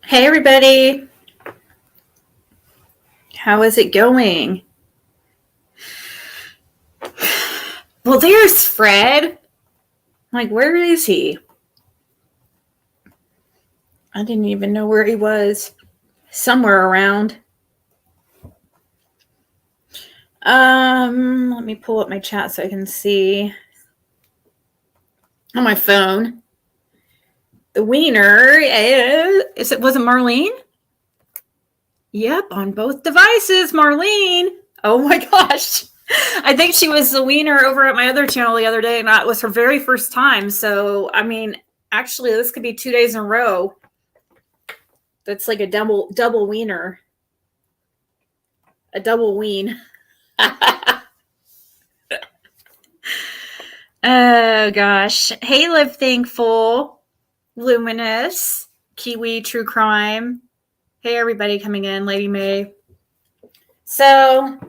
Hey everybody, how is it going? Well, there's Fred. Like, where is he? I didn't even know where he was. Somewhere around. Let me pull up my chat so I can see on my phone. The wiener is it wasn't Marlene? Yep, on both devices, Marlene. Oh my gosh. I think she was the wiener over at my other channel the other day, and that was her very first time. So, I mean, actually, this could be 2 days in a row. That's like a double wiener. A double ween. Oh gosh. Hey, Live Thankful, Luminous, Kiwi True Crime. Hey everybody coming in, Lady May. So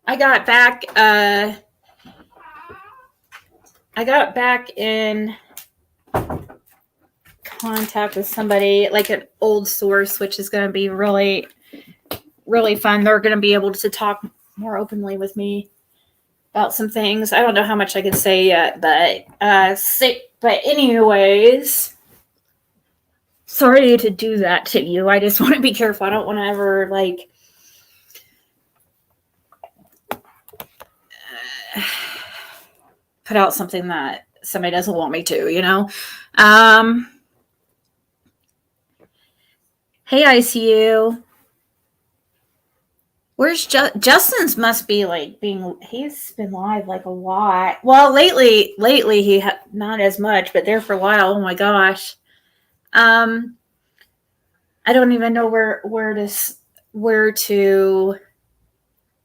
I got back in contact with somebody, like an old source, which is going to be really, really fun. They're going to be able to talk more openly with me about some things. I don't know how much I can say yet, but anyways, sorry to do that to you. I just want to be careful. I don't want to ever put out something that somebody doesn't want me to, you know. Hey, ICU. Where's Justin's? Must be he's been live like a lot. Well, lately he not as much, but there for a while. Oh my gosh. I don't even know where to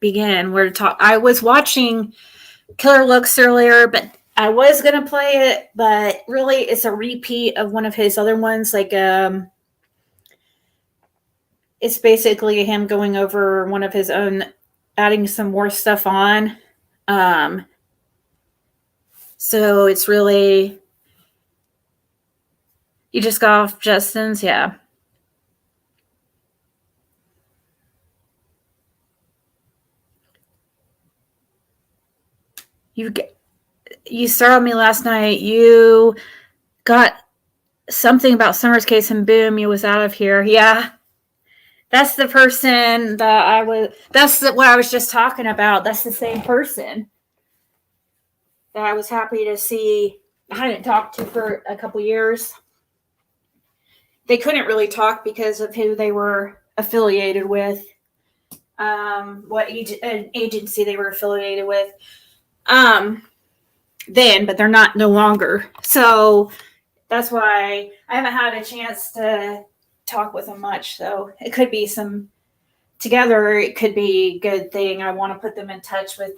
begin, where to talk. I was watching Killer Looks earlier, but I was gonna play it, but really it's a repeat of one of his other ones. It's basically him going over one of his own, adding some more stuff on. So it's really, you just got off Justin's, yeah. You started me last night. You got something about Summer's case, and boom, you was out of here. Yeah, that's the person that that's what I was just talking about. That's the same person that I was happy to see. I hadn't talked to for a couple years. They couldn't really talk because of who they were affiliated with, what agency they were affiliated with. Then, but they're no longer. So that's why I haven't had a chance to talk with them much. So it could be together. It could be a good thing. I want to put them in touch with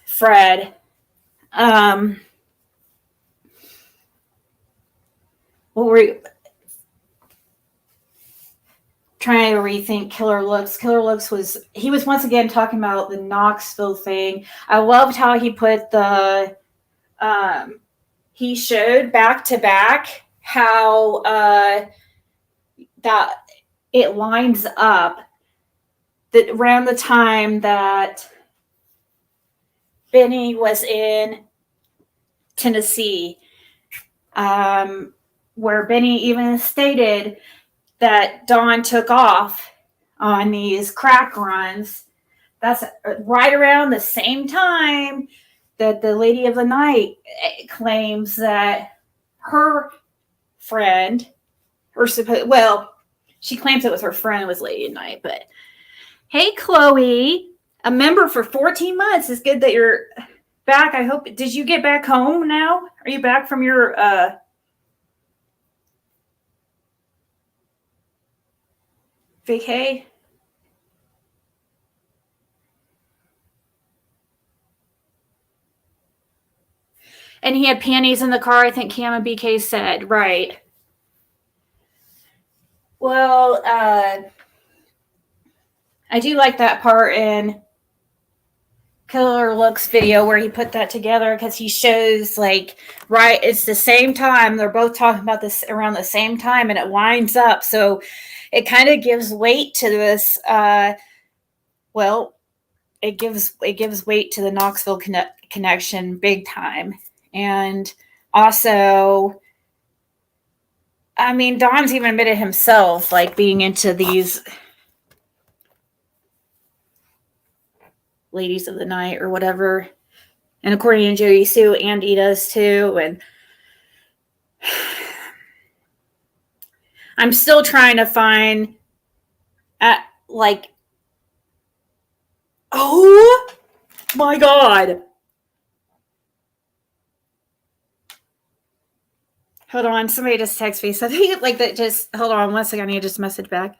Fred. What were you trying to rethink Killer Looks? Killer Looks he was once again talking about the Knoxville thing. I loved how he put he showed back to back how that it lines up that around the time that Benny was in Tennessee, where Benny even stated that Dawn took off on these crack runs. That's right around the same time that the Lady of the Night claims that her friend, she claims it was her friend was Lady of the Night, but hey, Chloe, a member for 14 months. It's good that you're back. I hope, did you get back home now? Are you back from your vacay? And he had panties in the car, I think Cam and BK said. Right. Well, I do like that part in Killer Looks video where he put that together because he shows like right, it's the same time. They're both talking about this around the same time, and it lines up. So it kind of gives weight to this. Well, it gives weight to the Knoxville connection big time, and also, I mean, Don's even admitted himself like being into these ladies of the night or whatever. And according to Jody Sue, Andy does too. And I'm still trying to find like, oh my God. Hold on. Somebody just texted me something like that. Just hold on 1 second. I need to just message back.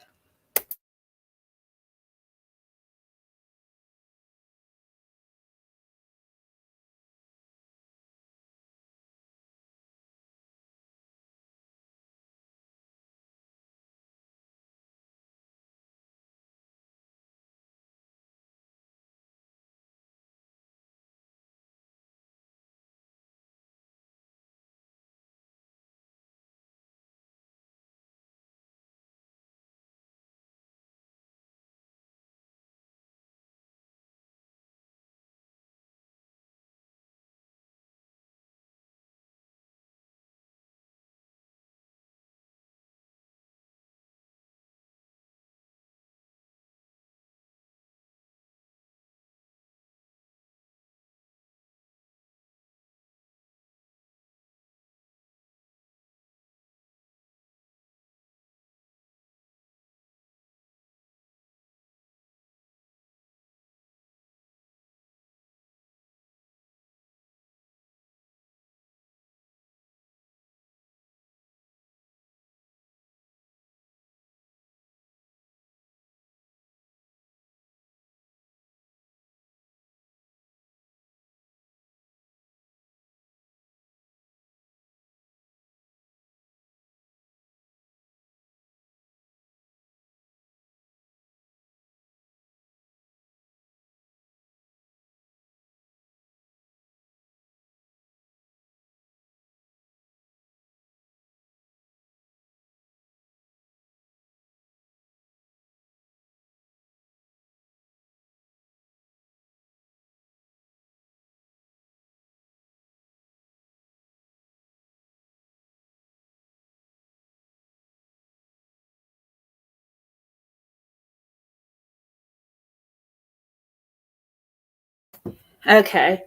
Okay.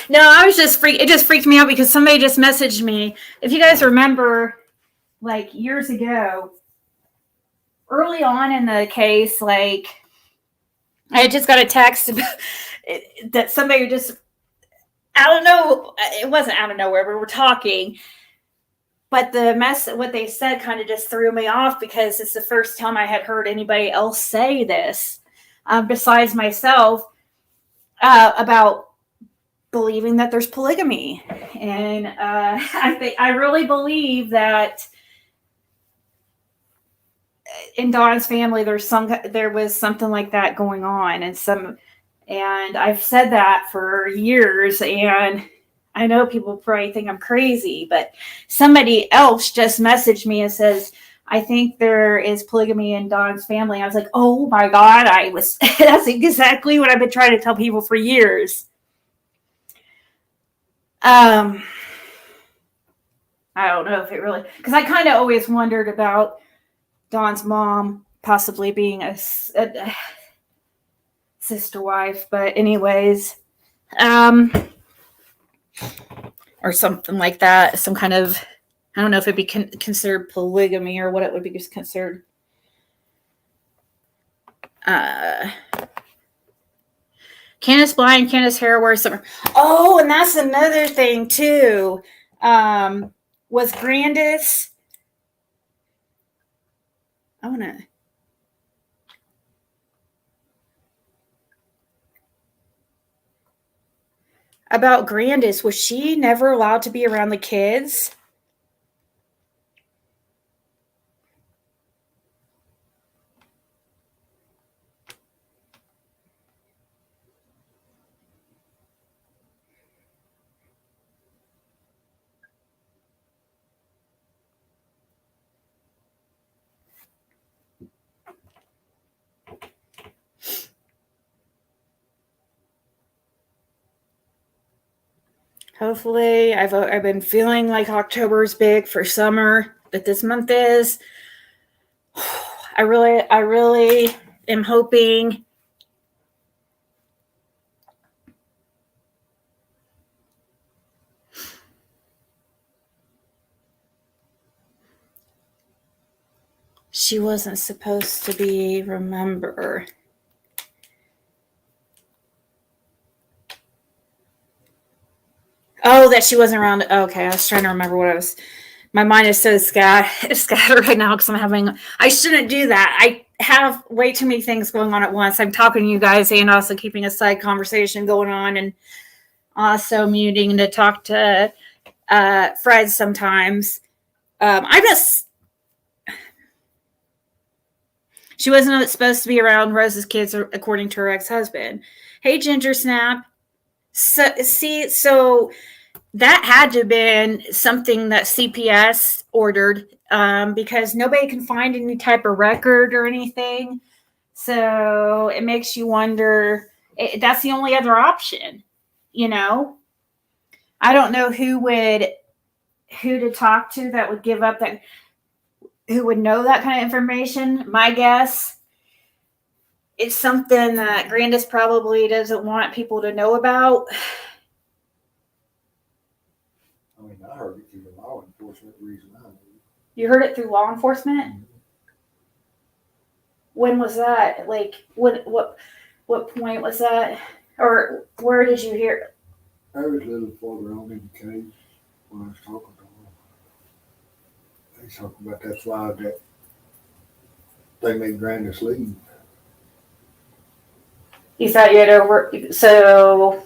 No, I was just it just freaked me out because somebody just messaged me. If you guys remember, like years ago, early on in the case, like I just got a text that somebody just, I don't know, it wasn't out of nowhere. We were talking, but what they said kind of just threw me off because it's the first time I had heard anybody else say this, besides myself, about believing that there's polygamy. And I really believe that in Don's family, there was something like that going on, and I've said that for years, and I know people probably think I'm crazy, but somebody else just messaged me and says, I think there is polygamy in Don's family. I was like, oh my God, that's exactly what I've been trying to tell people for years. I don't know if it really, because I kind of always wondered about Don's mom possibly being a sister wife, but anyways, or something like that, some kind of, I don't know if it'd be considered polygamy or what it would be considered. Candace Blind, Candace Hair summer. Oh, and that's another thing too. Was Grandis? I want to. About Grandis, was she never allowed to be around the kids? Hopefully, I've been feeling like October's big for summer, but this month is. I really am hoping. She wasn't supposed to be, remember. Oh, that she wasn't around. Okay, I was trying to remember what I was. My mind is so scattered right now because I shouldn't do that. I have way too many things going on at once. I'm talking to you guys and also keeping a side conversation going on and also muting to talk to Fred sometimes. I just. She wasn't supposed to be around Rose's kids, according to her ex-husband. Hey, Ginger Snap. So that had to have been something that CPS ordered because nobody can find any type of record or anything. So it makes you wonder. That's the only other option, you know. I don't know who to talk to that would give up that. Who would know that kind of information? My guess. It's something that Grandis probably doesn't want people to know about. I mean, I heard it through the law enforcement reason I knew. You heard it through law enforcement? Mm-hmm. When was that? Like, what point was that? Or where did you hear it? I was a little further on in the case when I was talking to them. They talking about that's why that they made Grandis leave. You thought you had so.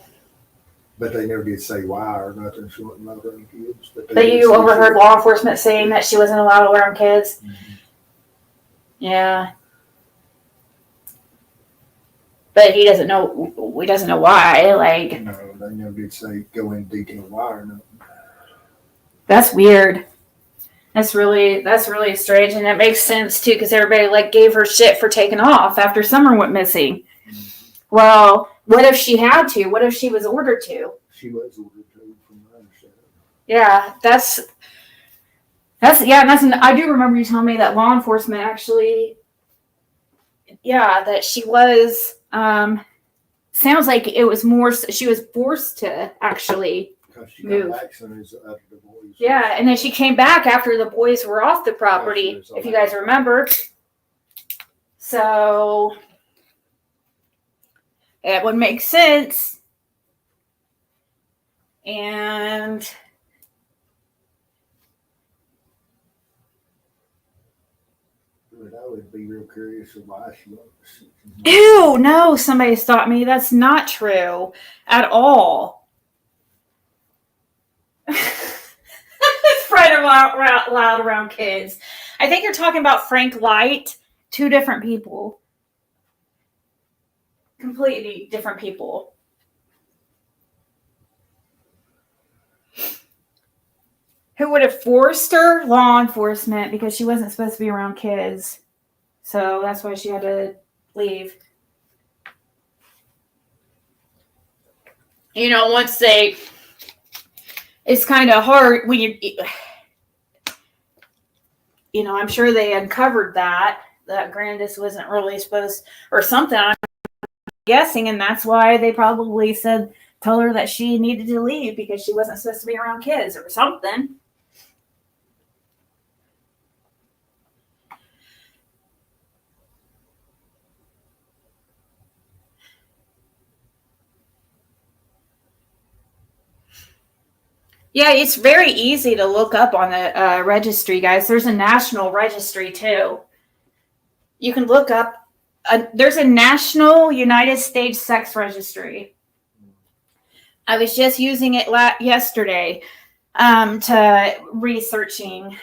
But they never did say why or nothing. She wasn't allowed around kids. But you overheard law enforcement saying that she wasn't allowed around kids? Mm-hmm. Yeah. But he doesn't know. We doesn't know why. Like. No, they never did say go in detail why or nothing. That's weird. That's really strange, and it makes sense too because everybody like gave her shit for taking off after Summer went missing. Mm-hmm. Well, what if she had to? What if she was ordered to? She was ordered to, from my understanding. Yeah, that's. I do remember you telling me that law enforcement actually. Yeah, that she was. Sounds like it was more. She was forced to actually move. The boys. Yeah, and then she came back after the boys were off the property, if you guys remember. So. It would make sense. And I would be real curious why she was. Ew, no, somebody stopped me. That's not true at all. Spread loud around kids. I think you're talking about Frank Light, two different people. Completely different people. Who would have forced her? Law enforcement, because she wasn't supposed to be around kids. So that's why she had to leave. You know, it's kind of hard when I'm sure they uncovered that Grandis wasn't really supposed, or something, I'm guessing, and that's why they probably tell her that she needed to leave because she wasn't supposed to be around kids or something. Yeah, it's very easy to look up on the registry, guys. There's a national registry, too. You can look up. There's a national United States sex registry. I was just using it yesterday to researching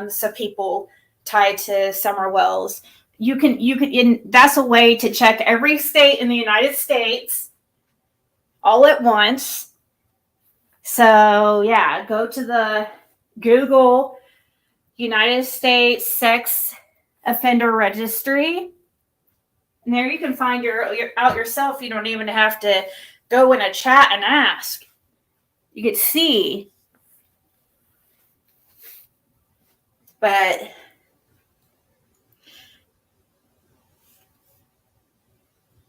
some people tied to Summer Wells. That's a way to check every state in the United States all at once. So, yeah, go to the Google United States Sex Offender Registry. And there you can find your out yourself. You don't even have to go in a chat and ask. You could see. But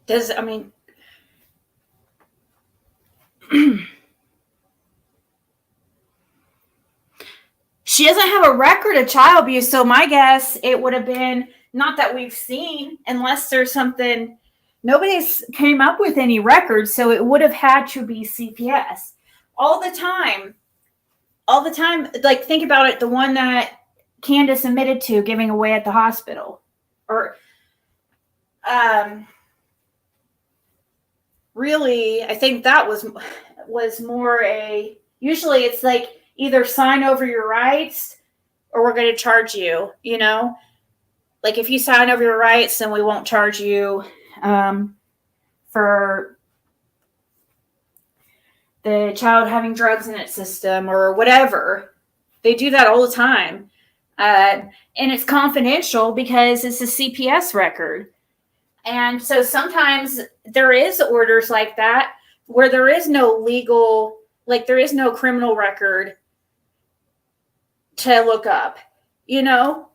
I mean, she doesn't have a record of child abuse, so my guess it would have been not that we've seen, unless there's something. Nobody's came up with any records, so it would have had to be CPS all the time. All the time, like think about it, the one that Candace admitted to giving away at the hospital, or really, I think that was more a. Usually, it's like either sign over your rights, or we're going to charge you. You know, like if you sign over your rights, then we won't charge you for the child having drugs in its system or whatever. They do that all the time. And it's confidential because it's a CPS record. And so sometimes there is orders like that where there is no legal, like there is no criminal record to look up, you know?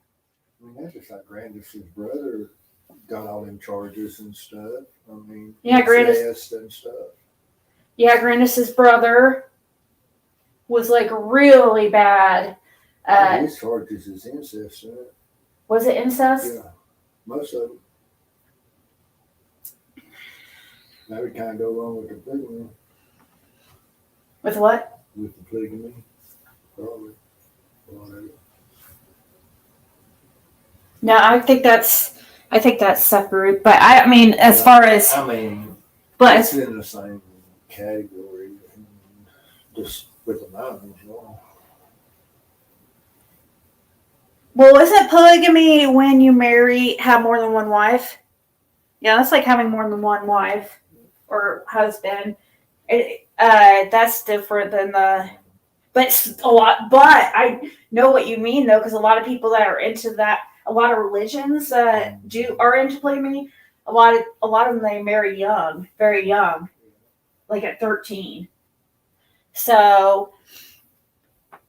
I mean, that's just like Grandis's brother got all them charges and stuff. I mean, yeah, Grandis and stuff. Yeah, Grandis's brother was like really bad. His charges is incest. Was it incest? Yeah, most of them. That would kind of go along with the polygamy. With what? With the polygamy, probably. Whatever. No, I think that's separate. But I mean, as far as but it's in the same category, just with the mountains. Well, isn't polygamy when you have more than one wife? Yeah, that's like having more than one wife or husband. That's different than but it's a lot. But I know what you mean though, because a lot of people that are into that, a lot of religions are into polygamy. A lot of them they marry young, very young, like at 13. So.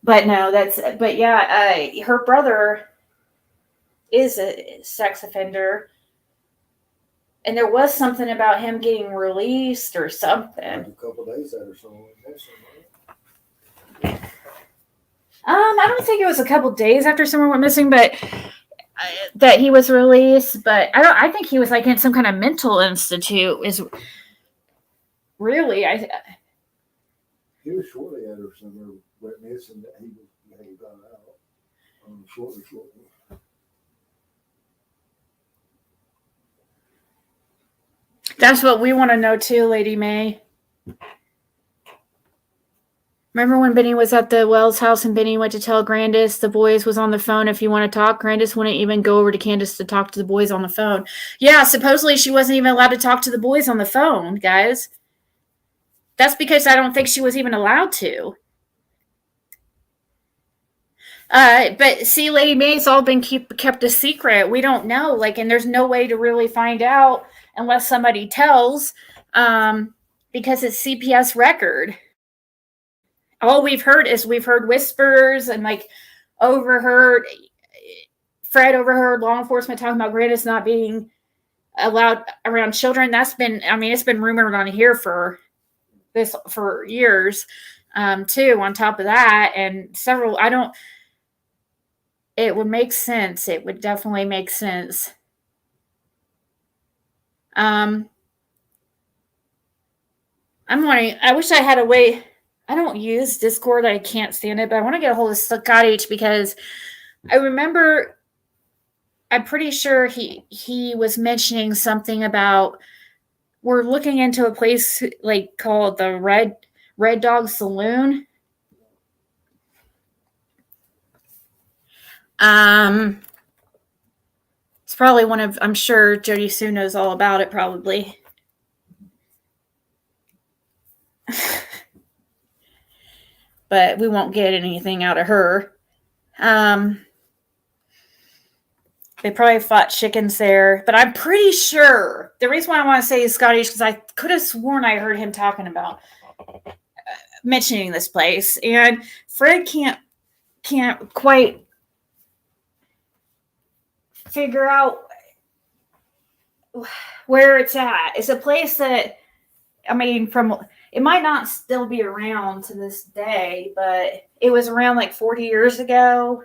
But no, her brother is a sex offender. And there was something about him getting released or something. Like a couple of days after someone was missing, right? I don't think it was a couple of days after someone went missing, but that he was released. But I think he was like in some kind of mental institute. Is really He was shortly after someone went missing that he got out. Shortly. That's what we want to know too, Lady May. Remember when Benny was at the Wells house and Benny went to tell Grandis the boys was on the phone if you want to talk? Grandis wouldn't even go over to Candace to talk to the boys on the phone. Yeah, supposedly she wasn't even allowed to talk to the boys on the phone, guys. That's because I don't think she was even allowed to. But see, Lady May's all been kept a secret. We don't know, and there's no way to really find out unless somebody tells, because it's CPS record. All we've heard whispers and Fred overheard law enforcement talking about Grandis not being allowed around children. That's been, it's been rumored on here for years, too, on top of that. And it would make sense. It would definitely make sense. I wish I had a way. I don't use Discord. I can't stand it, but I want to get a hold of Scott H because I remember, I'm pretty sure he was mentioning something about we're looking into a place called the Red Dog Saloon. It's probably I'm sure Jody Sue knows all about it probably. But we won't get anything out of her. They probably fought chickens there, but I'm pretty sure the reason why I want to say Scottish because I could have sworn I heard him talking about mentioning this place, and Fred can't quite figure out where it's at. It's a place that, I mean, it might not still be around to this day, but it was around like 40 years ago.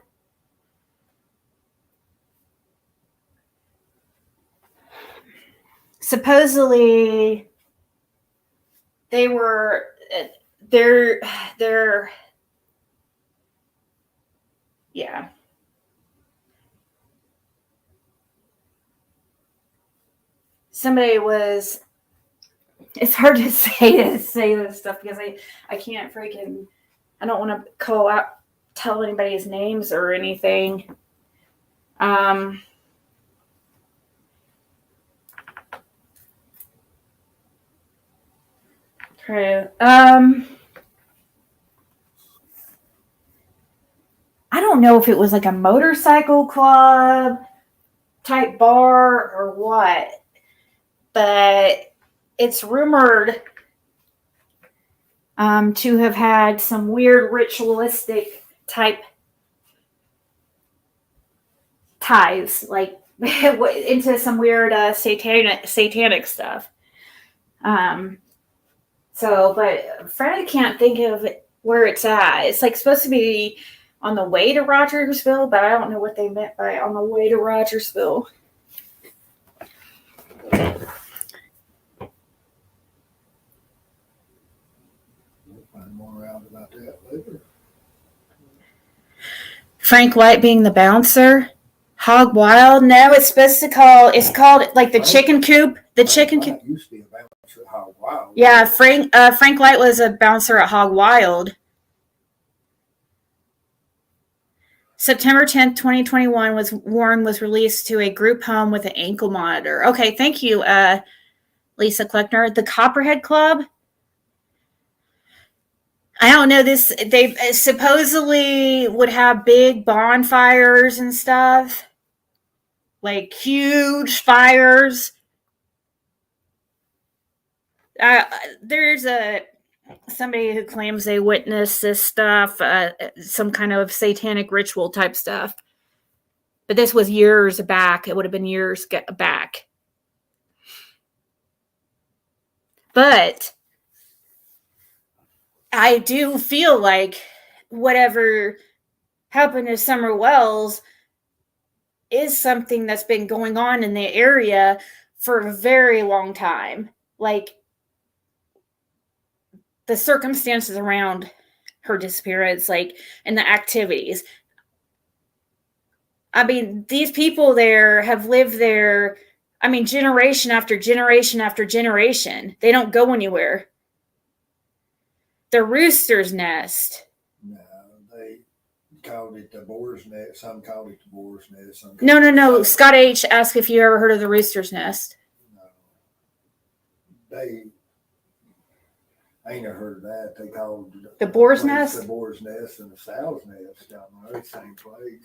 Supposedly, they're yeah. Somebody was. It's hard to say this stuff because I can't freaking. I don't want to tell anybody's names or anything. True. I don't know if it was like a motorcycle club type bar or what, but it's rumored to have had some weird ritualistic type ties, like into some weird satanic stuff. But Fred can't think of where it's at. It's like supposed to be on the way to Rogersville, but I don't know what they meant by on the way to Rogersville. We'll find more out about that later. Frank White being the bouncer. Hog Wild? No, it's called like the chicken coop. The chicken coop used to be a bouncer at Hog Wild. Yeah, Frank White was a bouncer at Hog Wild. September 10th, 2021 Warren was released to a group home with an ankle monitor. Okay, thank you, Lisa Kleckner. The Copperhead Club. I don't know this. They supposedly would have big bonfires and stuff. Like huge fires. There's somebody who claims they witnessed this stuff, some kind of satanic ritual type stuff. But this was years back. It would have been years back. But I do feel like whatever happened to Summer Wells is something that's been going on in the area for a very long time. Like, the circumstances around her disappearance, like, and the activities. I mean, these people there have lived there, I mean, generation after generation after generation. They don't go anywhere. The Rooster's Nest. No, they called it the Boar's Nest. Some called it the Boar's Nest. No. Scott H. asked if you ever heard of the Rooster's Nest. No. I ain't never heard of that. They called the Boar's Nest? The Boar's Nest and the Sow's Nest down there, same place.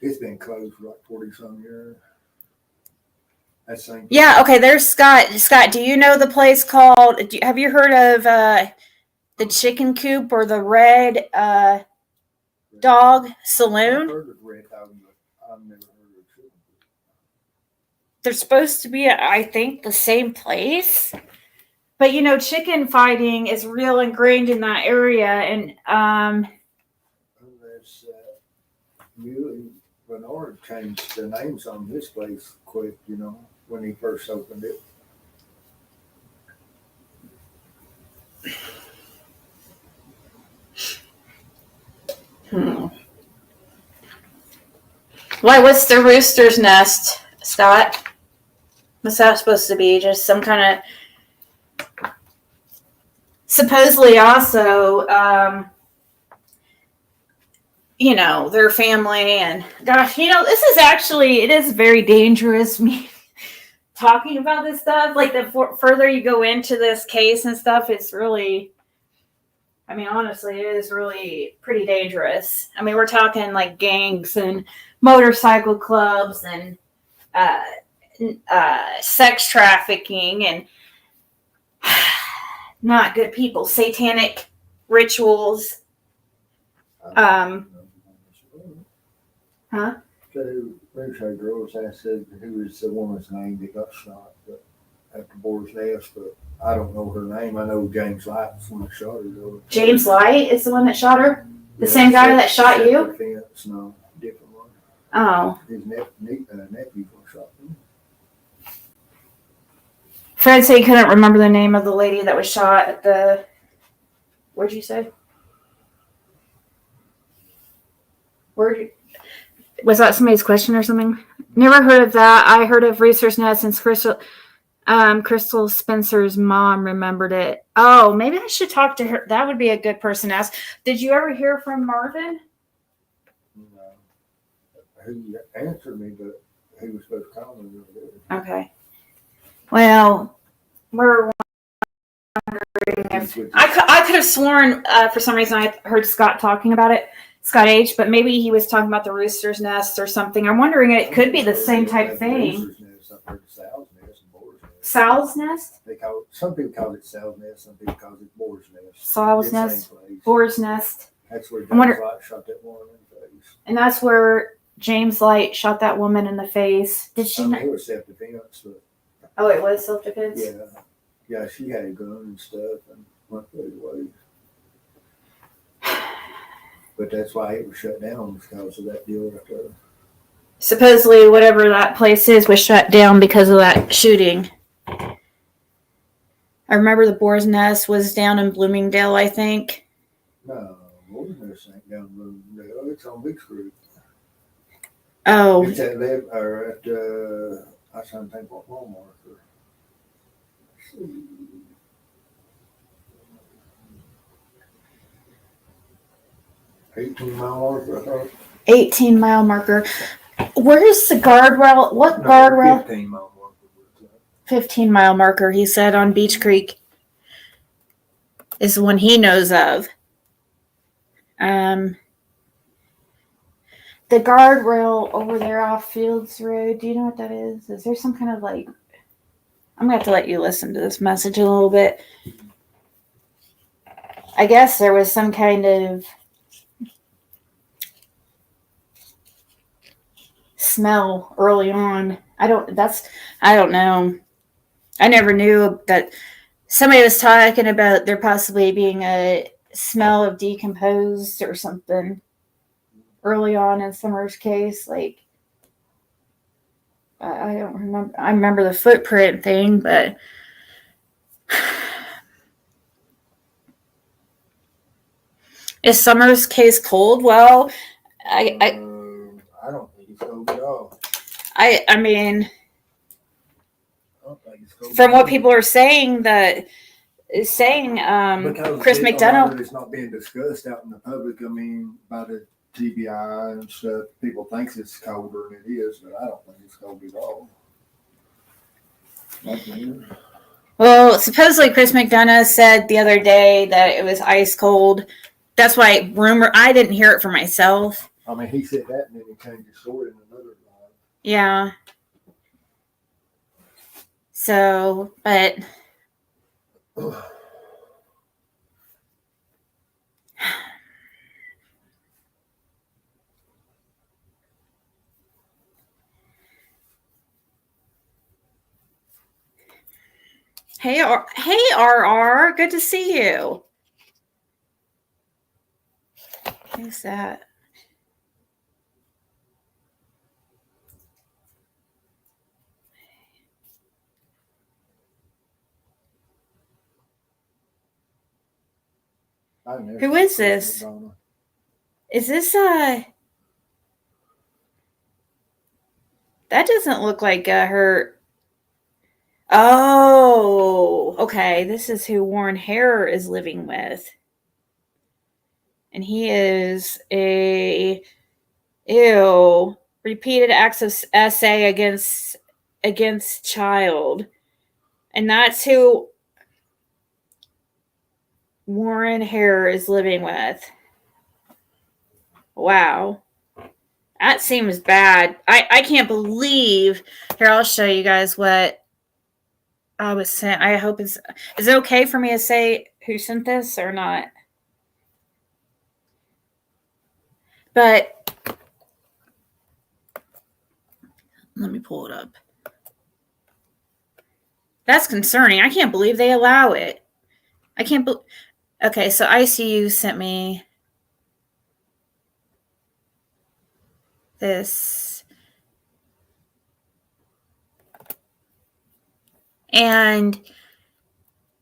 It's been closed for like 40-some years. That same place. Yeah, okay, there's Scott. Scott, do you know the place called, have you heard of the Chicken Coop or the Red Dog Saloon? I've heard of Red Dog, but I've never heard of Chicken Coop. They're supposed to be, I think, the same place. But, you know, chicken fighting is real ingrained in that area. And Unless Bernard changed the names on this place quick, you know, when he first opened it. Why, what's the Rooster's Nest, Scott? What's that supposed to be? Just some kind of... Supposedly also, you know, their family and... Gosh, you know, this is actually... It is very dangerous, me talking about this stuff. Like, the further you go into this case and stuff, it's really... I mean, honestly, it is really pretty dangerous. I mean, we're talking like gangs and motorcycle clubs and sex trafficking and not good people, satanic rituals. Huh? So, Ricochet girls asked who was the woman's name that got shot at the Boar's Nest, but I don't know her name. I know James Light's one that shot her. Though. James Light is the one that shot her? The same guy that shot you? Fence, no, different one. Oh. His nephew was shot him. Fred said he couldn't remember the name of the lady that was shot at the... Where'd you say? Was that somebody's question or something? Never heard of that. I heard of Research Nest since Crystal Spencer's mom remembered it. Oh, maybe I should talk to her. That would be a good person to ask. Did you ever hear from Marvin? No. He answered me, but he was supposed to call me. Okay. Well, we're wondering if... I could have sworn for some reason I heard Scott talking about it. Scott H, but maybe he was talking about the Rooster's Nest or something. I'm wondering it could be the same type thing. Sow's Nest? Some people call it Sow's Nest, some people call it Boar's Nest. Sow's Nest, Boar's Nest. That's where James Light shot that woman in the face. And that's where James Light shot that woman in the face. Did she? It was self-defense. Oh, it was self-defense? Yeah, she had a gun and stuff and went away. But that's why it was shut down, because of that deal right there. Supposedly, whatever that place is was shut down because of that shooting. I remember the Boar's Nest was down in Bloomingdale, I think. No, Boar's Nest ain't down in Bloomingdale. It's on Big Creek. Oh. It's at I trying to think what Walmart. 18-mile marker, I thought. 18-mile marker. Where's the guardrail? What guardrail? 15-mile marker. 15-mile marker, he said, on Beach Creek. Is the one he knows of. The guardrail over there off Fields Road, do you know what that is? Is there some kind of like... I'm going to have to let you listen to this message a little bit. I guess there was some kind of smell early on. I don't know. I never knew that somebody was talking about there possibly being a smell of decomposed or something early on in Summer's case. Like, I don't remember. I remember the footprint thing, but is Summer's case cold? Well, I don't think it's cold at all. I mean, from what people are saying, Chris McDonough. It's not being discussed out in the public. I mean, by the TBI and stuff, people think it's colder than it is, but I don't think it's cold at all. Well, supposedly Chris McDonough said the other day that it was ice cold. That's why I didn't hear it for myself. I mean, he said that and then he changed his story in another line. Yeah. So, but hey, RR, good to see you. Who's that? Who is this? Is this that doesn't look like her. Oh, okay. This is who Warren Hare is living with. And he is repeated acts of essay against child. And that's who Warren Hare is living with. Wow. That seems bad. I can't believe. Here, I'll show you guys what I was sent. I hope is it okay for me to say who sent this or not? But let me pull it up. That's concerning. I can't believe they allow it. I can't believe. Okay, so ICU sent me this. And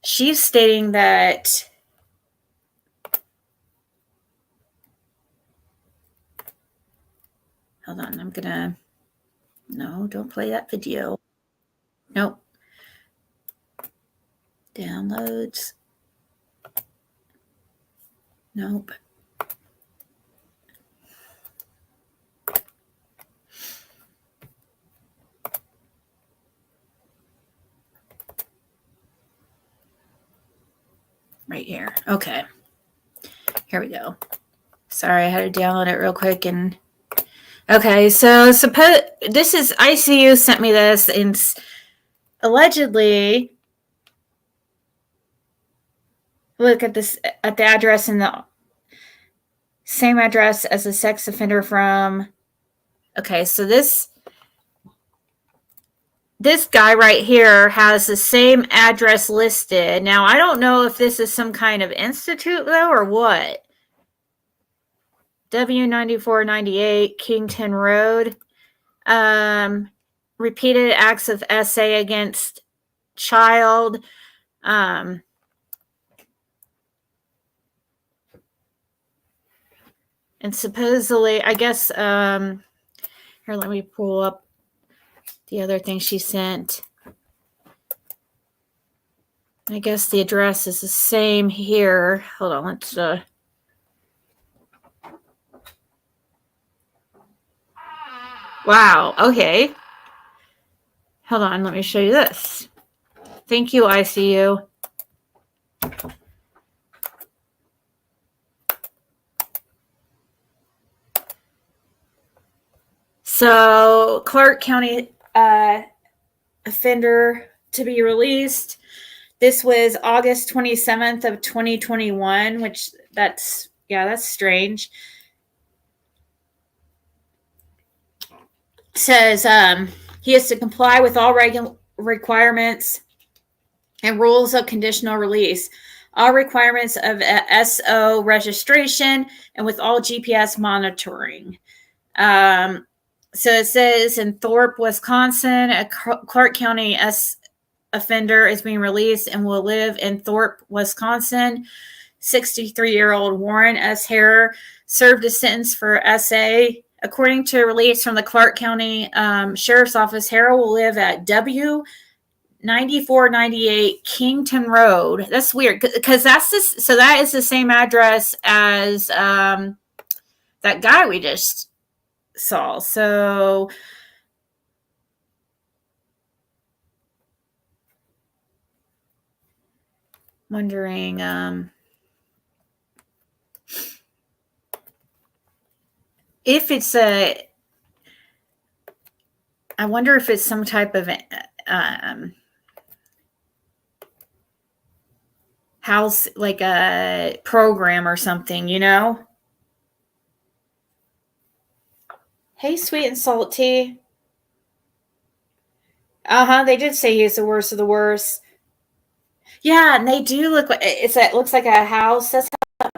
she's stating that hold on, I'm gonna no, don't play that video. Nope. Downloads. Nope. Right here. Okay. Here we go. Sorry, I had to download it real quick. And okay, so suppose this is ICU sent me this, and allegedly, look at this at the address, and the same address as a sex offender from. Okay, so this guy right here has the same address listed. Now, I don't know if this is some kind of institute, though, or what. W9498 Kington Road. Repeated acts of SA against child. And supposedly, I guess, here, let me pull up the other thing she sent. I guess the address is the same here. Hold on, let's wow, okay. Hold on, let me show you this. Thank you, ICU. So, Clark County offender to be released. This was August 27th of 2021, which that's strange. Says he has to comply with all requirements and rules of conditional release, all requirements of SO registration, and with all GPS monitoring. So it says in Thorpe, Wisconsin, a Clark County offender is being released and will live in Thorpe, Wisconsin. 63-year-old Warren S. Hare served a sentence for SA. According to a release from the Clark County Sheriff's Office, Hare will live at W9498 Kington Road. That's weird because that's this. So that is the same address as that guy we just saw. So wondering if it's I wonder if it's some type of house, like a program or something, you know? Hey, sweet and salty. They did say he's the worst of the worst. Yeah, and they do look like it looks like a house. That's how.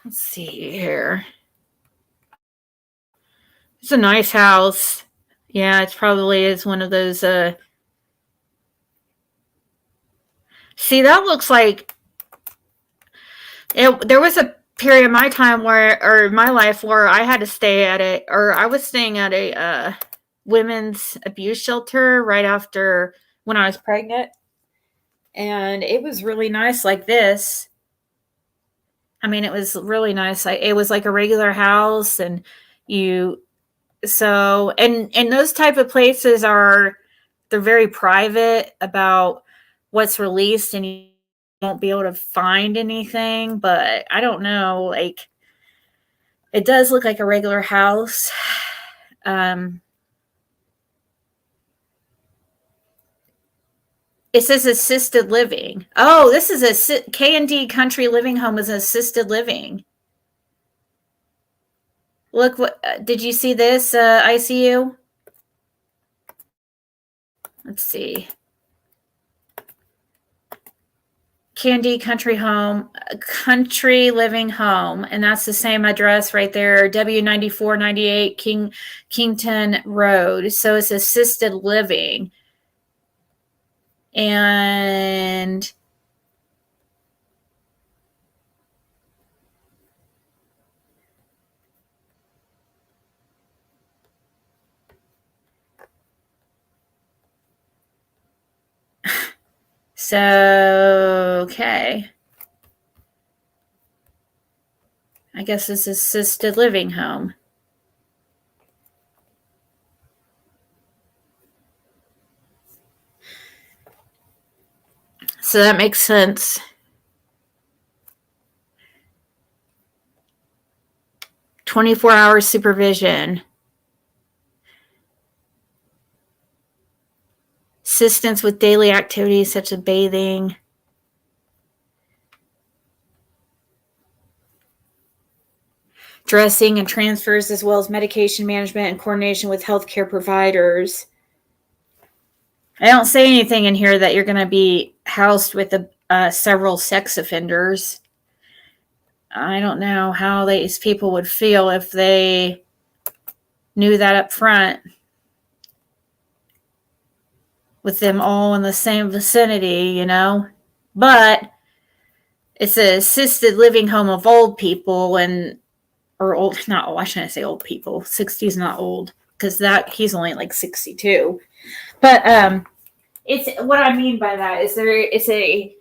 Let's see here. It's a nice house. Yeah, it probably is one of those. See, that looks like it. There was a period of my time or my life where I had to stay at it, or I was staying at a women's abuse shelter right after when I was pregnant, and it was really nice like this. I mean, it was really nice. It was like a regular house, and and those type of places they're very private about what's released, and you won't be able to find anything. But I don't know, like it does look like a regular house. It says assisted living. Oh, this is a K&D Country Living Home is assisted living. Look, what did you see this ICU? Let's see. K&D Country Living Home, and that's the same address right there, W9498 Kington Road. So it's assisted living. And so, okay. I guess it's assisted living home. So that makes sense. 24-hour supervision. Assistance with daily activities such as bathing. Dressing and transfers, as well as medication management and coordination with healthcare providers. I don't say anything in here that you're going to be housed with several sex offenders. I don't know how these people would feel if they knew that up front with them all in the same vicinity, you know. But it's an assisted living home of old people or old, not, why shouldn't I say old people? 60 is not old because he's only like 62. But it's what I mean by that is it's a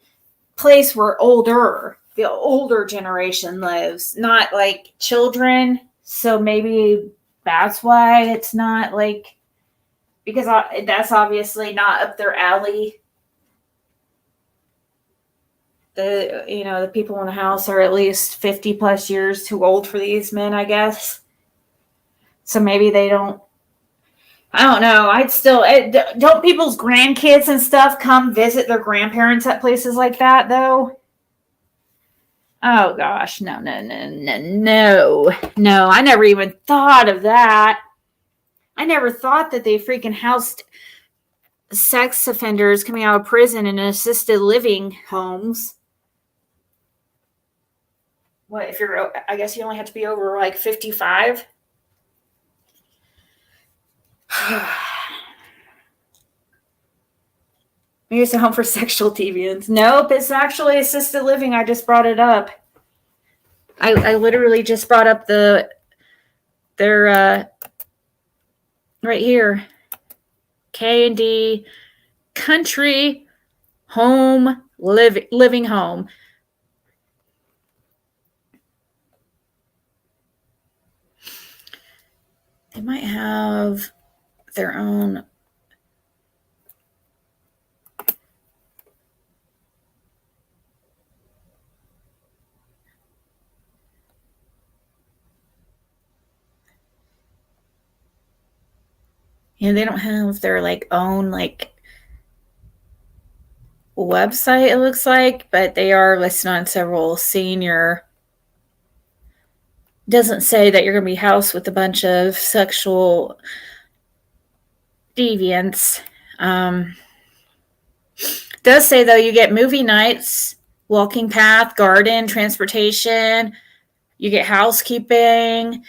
place where the older generation lives, not like children. So maybe that's why it's not like, because that's obviously not up their alley. The people in the house are at least 50 plus years too old for these men, I guess. So maybe they don't. I don't know. Don't people's grandkids and stuff come visit their grandparents at places like that, though? Oh, gosh. No. No, I never even thought of that. I never thought that they freaking housed sex offenders coming out of prison in assisted living homes. What, I guess you only have to be over like 55? Maybe it's a home for sexual deviants. Nope, it's actually assisted living. I just brought it up. I literally just brought up their right here, K&D Country Home Living Home. They might have their own. They don't have their own website, it looks like, but they are listed on several senior. Doesn't say that you're going to be housed with a bunch of sexual deviants. Does say though you get movie nights, walking path, garden, transportation. You get housekeeping.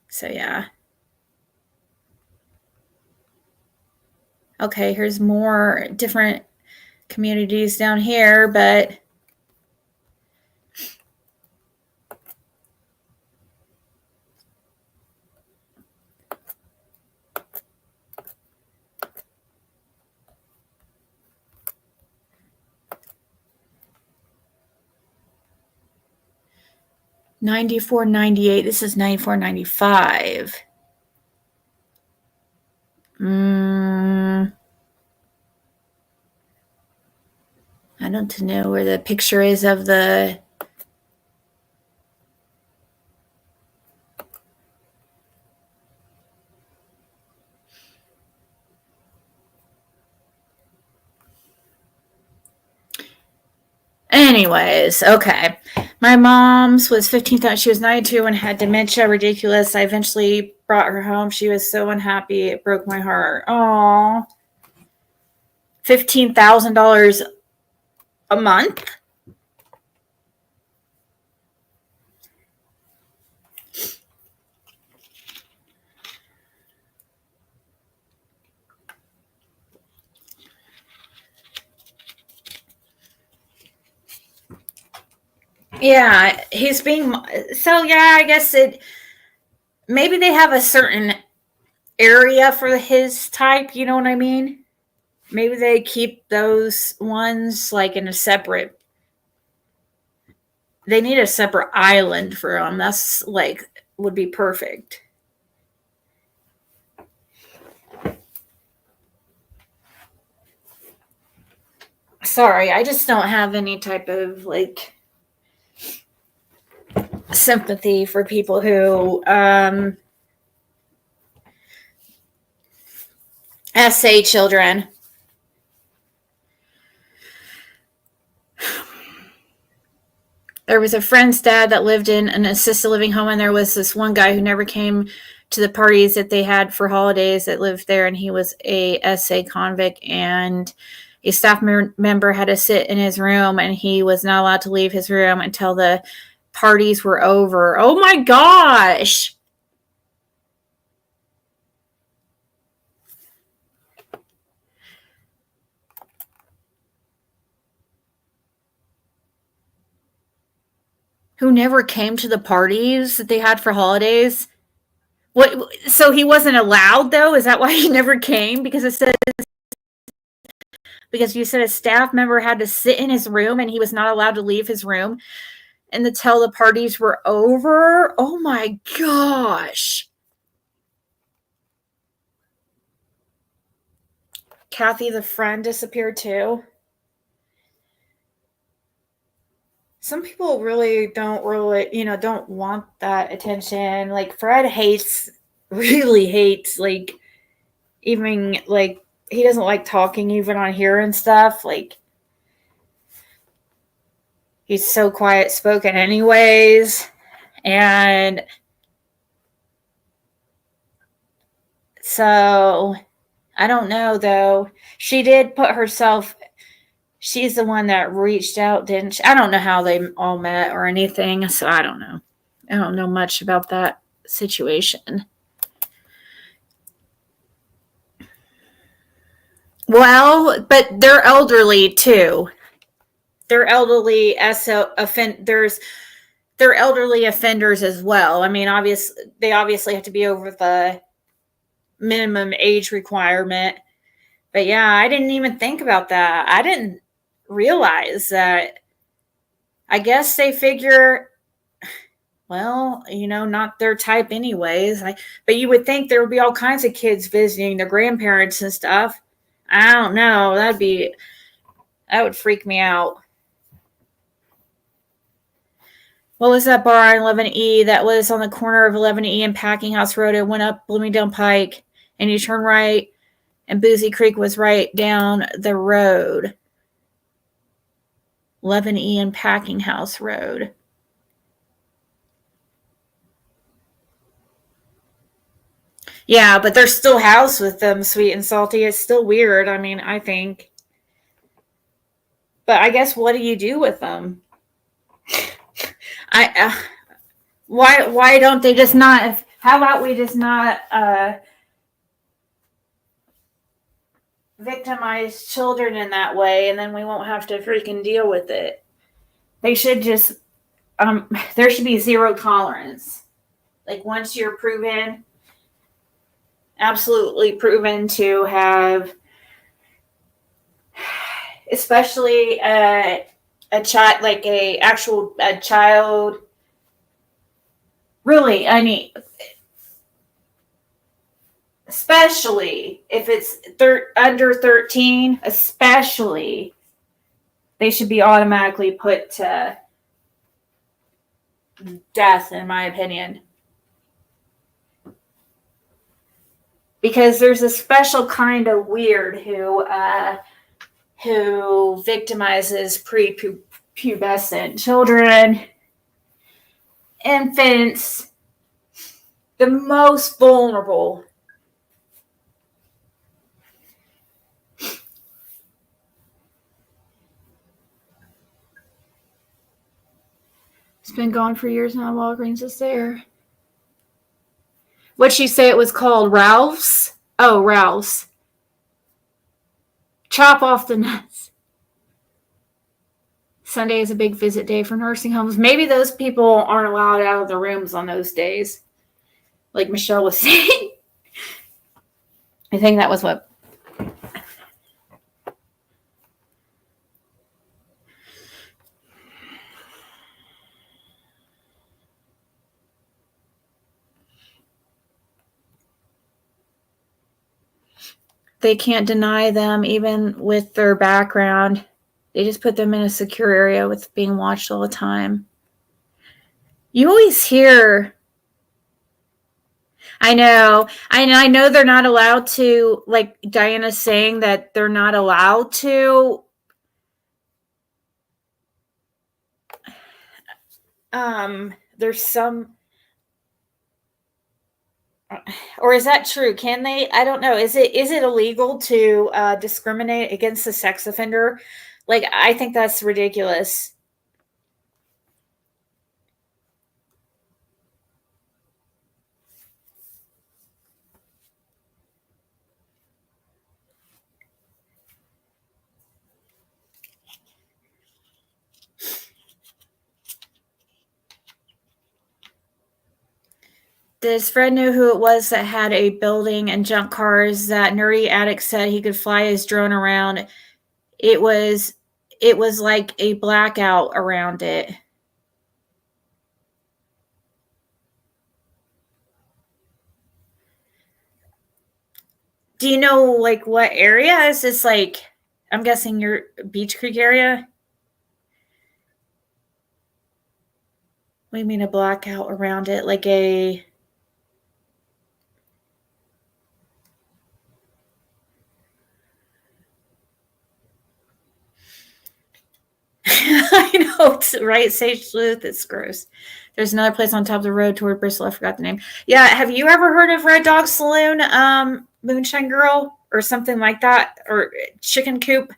So yeah. Okay, here's more different communities down here, but $94.98. This is $94.95. I don't know where the picture is of the. Anyways, okay. My mom's was 15,000. She was 92 and had dementia. Ridiculous. I eventually brought her home. She was so unhappy. It broke my heart. Aww. $15,000 a month? Yeah, he's being so. Yeah, I guess maybe they have a certain area for his type. You know what I mean? Maybe they keep those ones like in a separate. They need a separate island for them. That's like would be perfect. Sorry, I just don't have any type of like sympathy for people who SA children. There was a friend's dad that lived in an assisted living home, and there was this one guy who never came to the parties that they had for holidays that lived there, and he was a SA convict, and a staff member had to sit in his room, and he was not allowed to leave his room until the parties were over. Oh my gosh! Who never came to the parties that they had for holidays? What? So he wasn't allowed though? Is that why he never came? Because it says because you said a staff member had to sit in his room and he was not allowed to leave his room and until the parties were over. Oh my gosh. Kathy, the friend, disappeared too. Some people really don't want that attention. Like Fred really hates, like, even, like, he doesn't like talking even on here and stuff. Like, he's so quiet spoken anyways. And so, I don't know, though. She did put herself... She's the one that reached out, didn't she? I don't know how they all met or anything, so I don't know. I don't know much about that situation. Well, but they're elderly too. They're elderly they're elderly offenders as well. I mean, they obviously have to be over the minimum age requirement. But yeah, I didn't even think about that. I didn't realize that. I guess they figure, well, not their type anyways. But you would think there would be all kinds of kids visiting their grandparents and stuff. I don't know. That would freak me out. What was that bar on 11E that was on the corner of 11E and Packing House Road? It went up Bloomingdale Pike, and you turn right, and Boozy Creek was right down the road. 11E and Packing House Road. Yeah, but they're still housed with them, Sweet and Salty. It's still weird, I mean, I think. But I guess what do you do with them? Why don't they just not... How about we just not victimize children in that way, and then we won't have to freaking deal with it. They should just... there should be zero tolerance. Like, once you're absolutely proven to have, especially a child, like a child, really, I mean, especially if it's under 13, especially, they should be automatically put to death, in my opinion. Because there's a special kind of weird who victimizes pubescent children, infants, the most vulnerable. It's been gone for years now. Walgreens is there. What'd she say it was called? Ralph's? Oh, Ralph's. Chop off the nuts. Sunday is a big visit day for nursing homes. Maybe those people aren't allowed out of the rooms on those days. Like Michelle was saying. I think that was what. They can't deny them even with their background. They just put them in a secure area with being watched all the time. You always hear, I know, I know they're not allowed to, like Diana's saying that they're not allowed to. There's some, or is that true? Can they? I don't know. Is it illegal to discriminate against a sex offender? Like, I think that's ridiculous. Does Fred know who it was that had a building and junk cars that nerdy addict said he could fly his drone around? It was like a blackout around it. Do you know like what area? Is this like, I'm guessing your Beach Creek area? What do you mean a blackout around it? Like a I know, right? Sage Sleuth, it's gross. There's another place on top of the road toward Bristol. I forgot the name. Yeah, have you ever heard of Red Dog Saloon, Moonshine Girl, or something like that? Or Chicken Coop,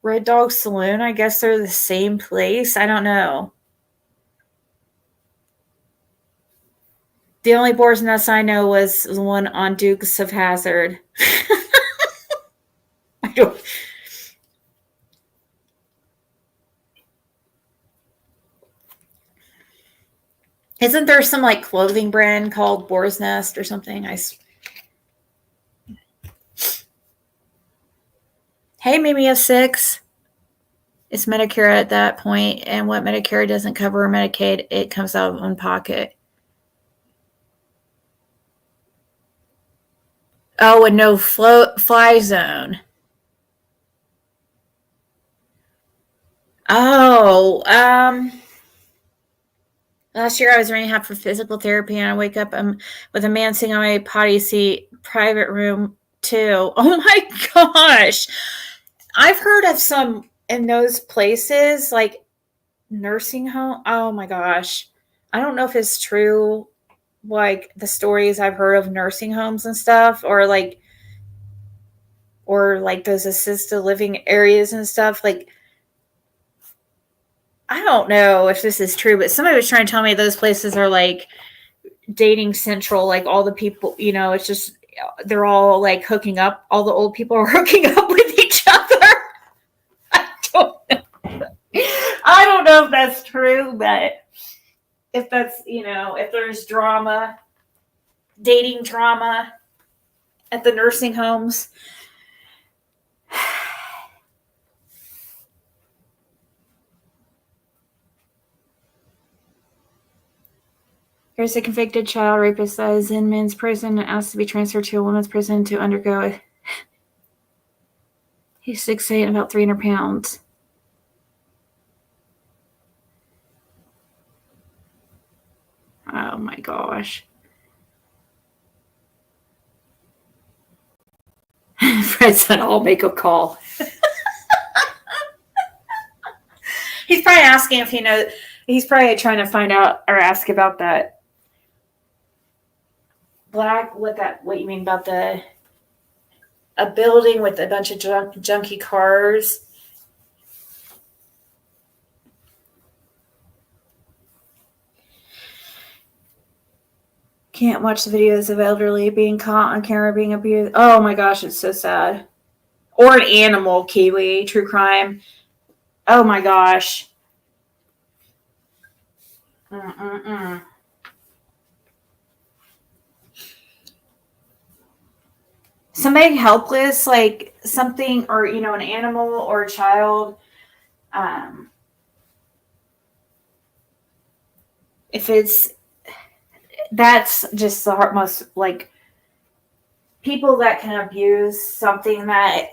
Red Dog Saloon? I guess they're the same place. I don't know. The only Boar's Nest I know was the one on Dukes of Hazzard. I don't. Isn't there some like clothing brand called Boar's Nest or something? Hey, maybe a 6. It's Medicare at that point, and what Medicare doesn't cover Medicaid, it comes out of own pocket. Oh, and no fly zone. Oh, last year I was running half for physical therapy, and I wake up with a man sitting on my potty seat, private room too. Oh my gosh. I've heard of some in those places, like nursing home. Oh my gosh. I don't know if it's true, like the stories I've heard of nursing homes and stuff, or like those assisted living areas and stuff. Like, I don't know if this is true, but somebody was trying to tell me those places are like dating central, like all the people, it's just, they're all like hooking up. All the old people are hooking up with each other. I don't know if that's true, but if that's, if there's drama, dating drama at the nursing homes. There's a convicted child rapist that is in men's prison and asked to be transferred to a women's prison to undergo it. He's 6'8" and about 300 pounds. Oh my gosh. Fred said, I'll make a call. He's probably asking if he knows. He's probably trying to find out or ask about that black. What you mean about a building with a bunch of junky cars? Can't watch the videos of elderly being caught on camera being abused. Oh my gosh, it's so sad. Or an animal, Kiwi, true crime. Oh my gosh. Mm-mm-mm. Somebody helpless, like something, or an animal or a child. If that's just the most like people that can abuse something that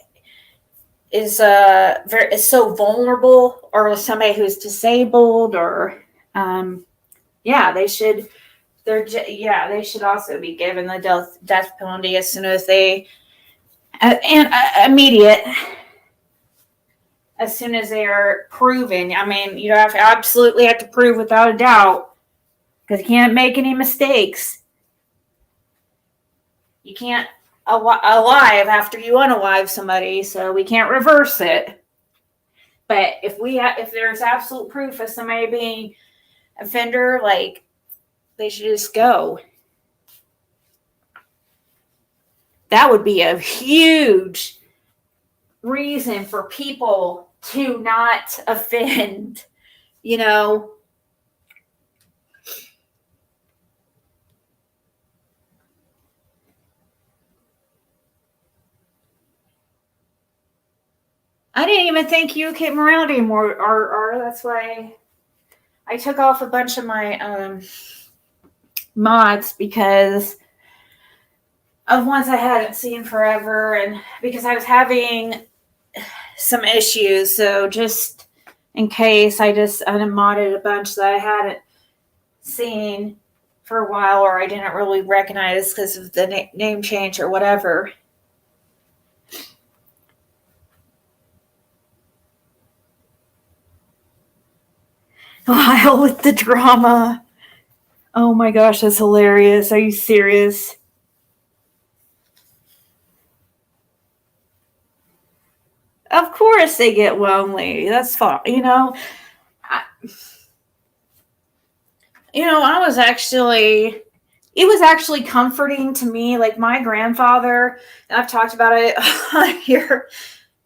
is so vulnerable, or somebody who's disabled, or they should also be given the death penalty as soon as they immediate, as soon as they are proven. I mean, you absolutely have to prove without a doubt, because you can't make any mistakes. You can't alive after you unalive somebody, so we can't reverse it. But if there's absolute proof of somebody being offender, like, they should just go. That would be a huge reason for people to not offend, I didn't even think you came around anymore, or that's why I took off a bunch of my mods, because of ones I hadn't seen forever, and because I was having some issues. So just in case, I just unmodded a bunch that I hadn't seen for a while, or I didn't really recognize because of the name change or whatever. Wild with the drama. Oh my gosh, that's hilarious. Are you serious? Of course they get lonely. That's fine. It was actually comforting to me. Like, my grandfather, I've talked about it here.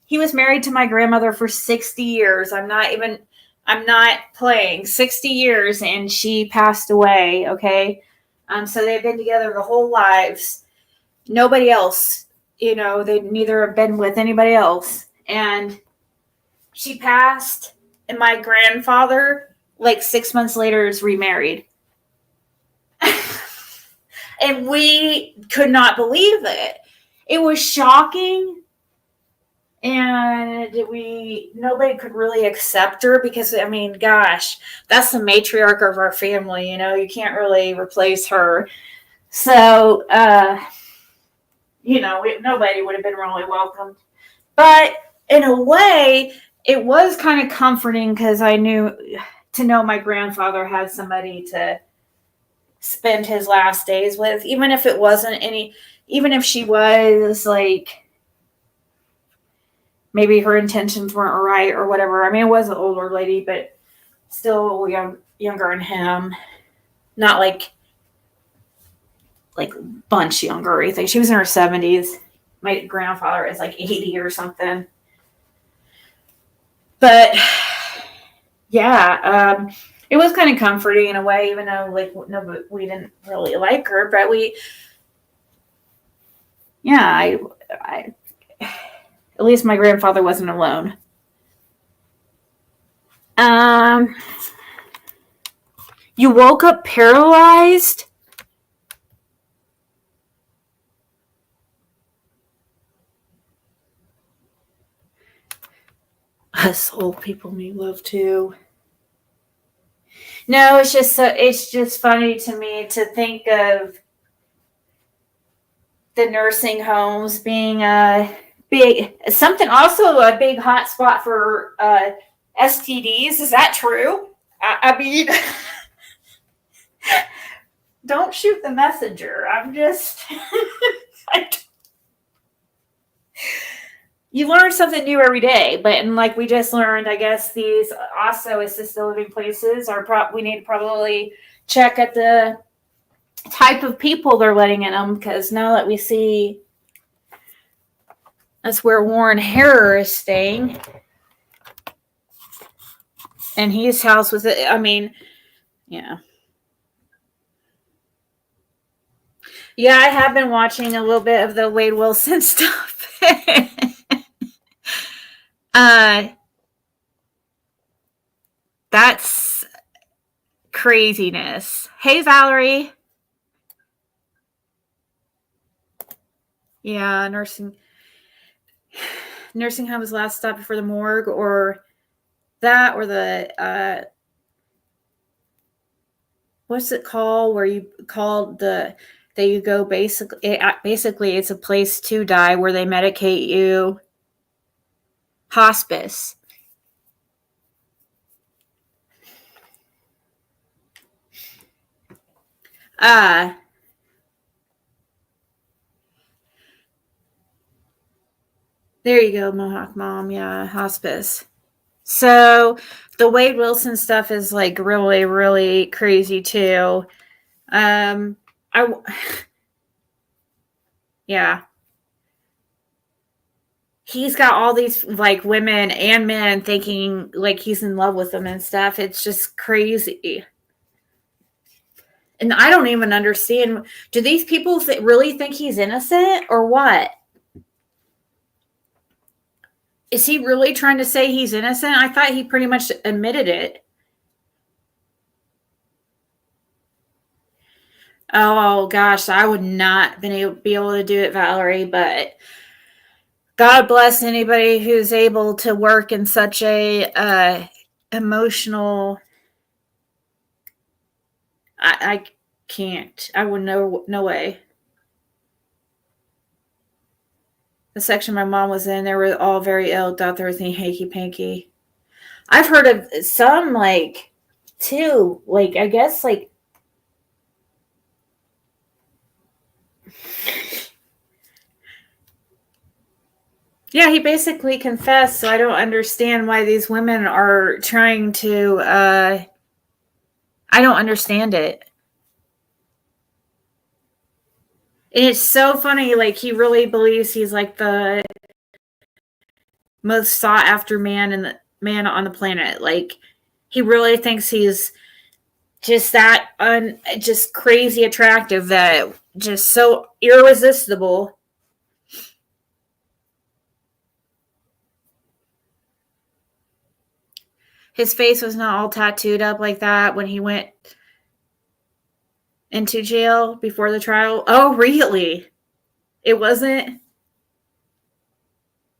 He was married to my grandmother for 60 years. I'm not playing. 60 years, and she passed away. Okay. So they've been together their whole lives. Nobody else, they neither have been with anybody else. And she passed, and my grandfather, like 6 months later, is remarried. And we could not believe it. It was shocking. And nobody could really accept her, because, I mean, gosh, that's the matriarch of our family, you can't really replace her. So, nobody would have been really welcomed. But in a way, it was kind of comforting, because I knew to know my grandfather had somebody to spend his last days with, even if it wasn't even if she was like, maybe her intentions weren't right or whatever. I mean, it was an older lady, but still younger than him. Not like bunch younger or anything. She was in her 70s. My grandfather is like 80 or something. But yeah, it was kind of comforting in a way, even though we didn't really like her, but I at least my grandfather wasn't alone. You woke up paralyzed? Us old people need love too. No, it's just funny to me to think of the nursing homes being a big hot spot for STDs. Is that true? I mean, don't shoot the messenger. I'm just. You learn something new every day, but and like we just learned, I guess these also assisted living places are we need to probably check at the type of people they're letting in them, because now that we see that's where Warren Harrer is staying, and his house was, I mean, yeah. Yeah, I have been watching a little bit of the Wade Wilson stuff. That's craziness. Hey, Valerie. Yeah, nursing home's last stop before the morgue, or that, or the what's it called? Where you call that you go basically it's a place to die where they medicate you. Hospice. There you go, Mohawk Mom. Yeah, hospice. So the Wade Wilson stuff is like really, really crazy too. Yeah. He's got all these like women and men thinking like he's in love with them and stuff. It's just crazy. And I don't even understand. Do these people really think he's innocent or what? Is he really trying to say he's innocent? I thought he pretty much admitted it. Oh gosh, I would not be able to do it, Valerie, but God bless anybody who's able to work in such a emotional. I can't. I would no way. The section my mom was in, they were all very ill, thought they were thinking hanky panky. I've heard of some like too, like I guess like yeah, he basically confessed, so I don't understand why these women are trying to I don't understand it. And it's so funny, like he really believes he's like the most sought after man on the planet. Like he really thinks he's just that just crazy attractive, that just so irresistible. His face was not all tattooed up like that when he went into jail before the trial. Oh, really? It wasn't?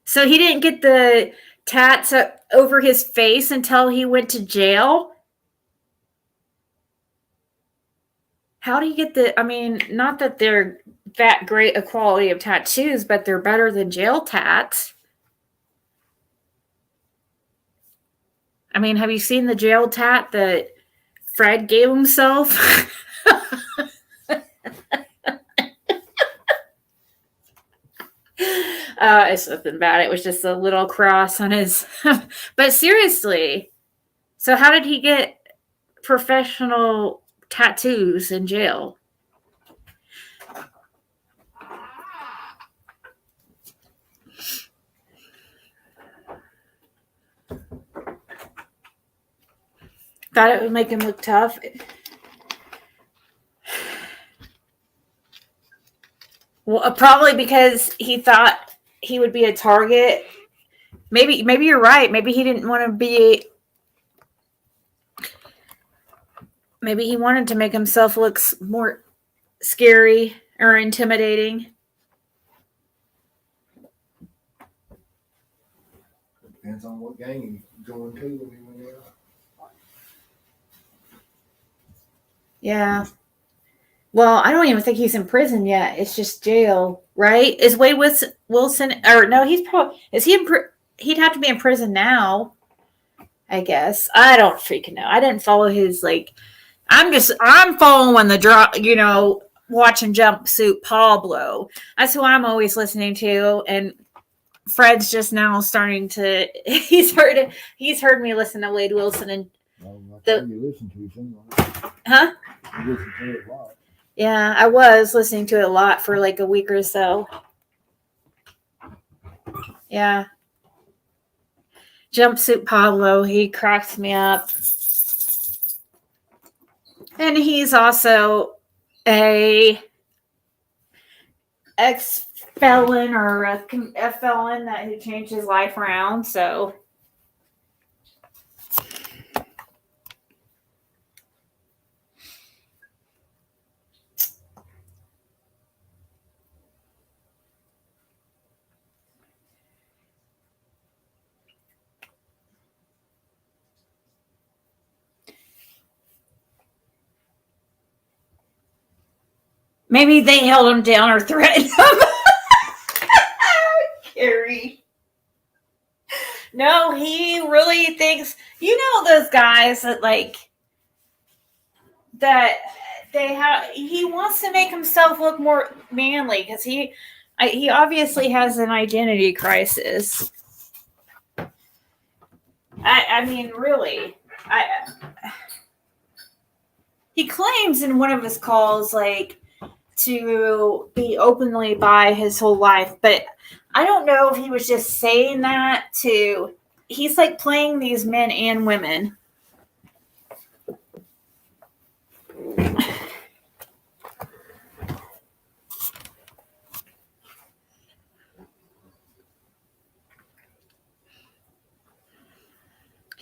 So he didn't get the tats over his face until he went to jail? How do you get I mean, not that they're that great a quality of tattoos, but they're better than jail tats. I mean, have you seen the jail tat that Fred gave himself? It's nothing bad. It was just a little cross on his. But seriously, so how did he get professional tattoos in jail? Thought it would make him look tough. Well, probably because he thought he would be a target. Maybe you're right. Maybe he didn't want to be. Maybe he wanted to make himself look more scary or intimidating. Depends on what gang you joined to when you went out. Yeah. Well, I don't even think he's in prison yet. It's just jail, right? Is Wade Wilson, or no, he's probably, is he in, he'd have to be in prison now I guess. I don't freaking know. I didn't follow his, like, I'm following the drop, watching Jumpsuit Pablo. That's who I'm always listening to. And Fred's just now starting to, he's heard me listen to Wade Wilson and, you listen to something. huh? You listen to it a lot. Yeah, I was listening to it a lot for like a week or so. Yeah. Jumpsuit Pablo, he cracks me up. And he's also a ex-felon or a felon that who changed his life around, so maybe they held him down or threatened him. Carrie. No, he really thinks, those guys that that he wants to make himself look more manly because he obviously has an identity crisis. I mean, really, he claims in one of his calls to be openly bi his whole life, but I don't know if he was just saying that to. He's playing these men and women.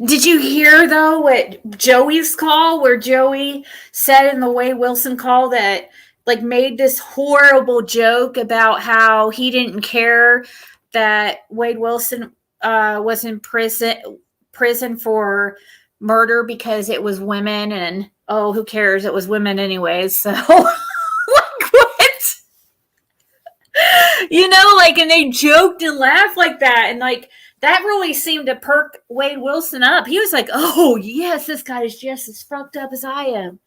Did you hear, though, what Joey's call, where Joey said in the Wade Wilson call that, made this horrible joke about how he didn't care that Wade Wilson was in prison for murder because it was women, and, oh, who cares? It was women anyways, so, what? And they joked and laughed like that, and, that really seemed to perk Wade Wilson up. He was like, oh, yes, this guy is just as fucked up as I am.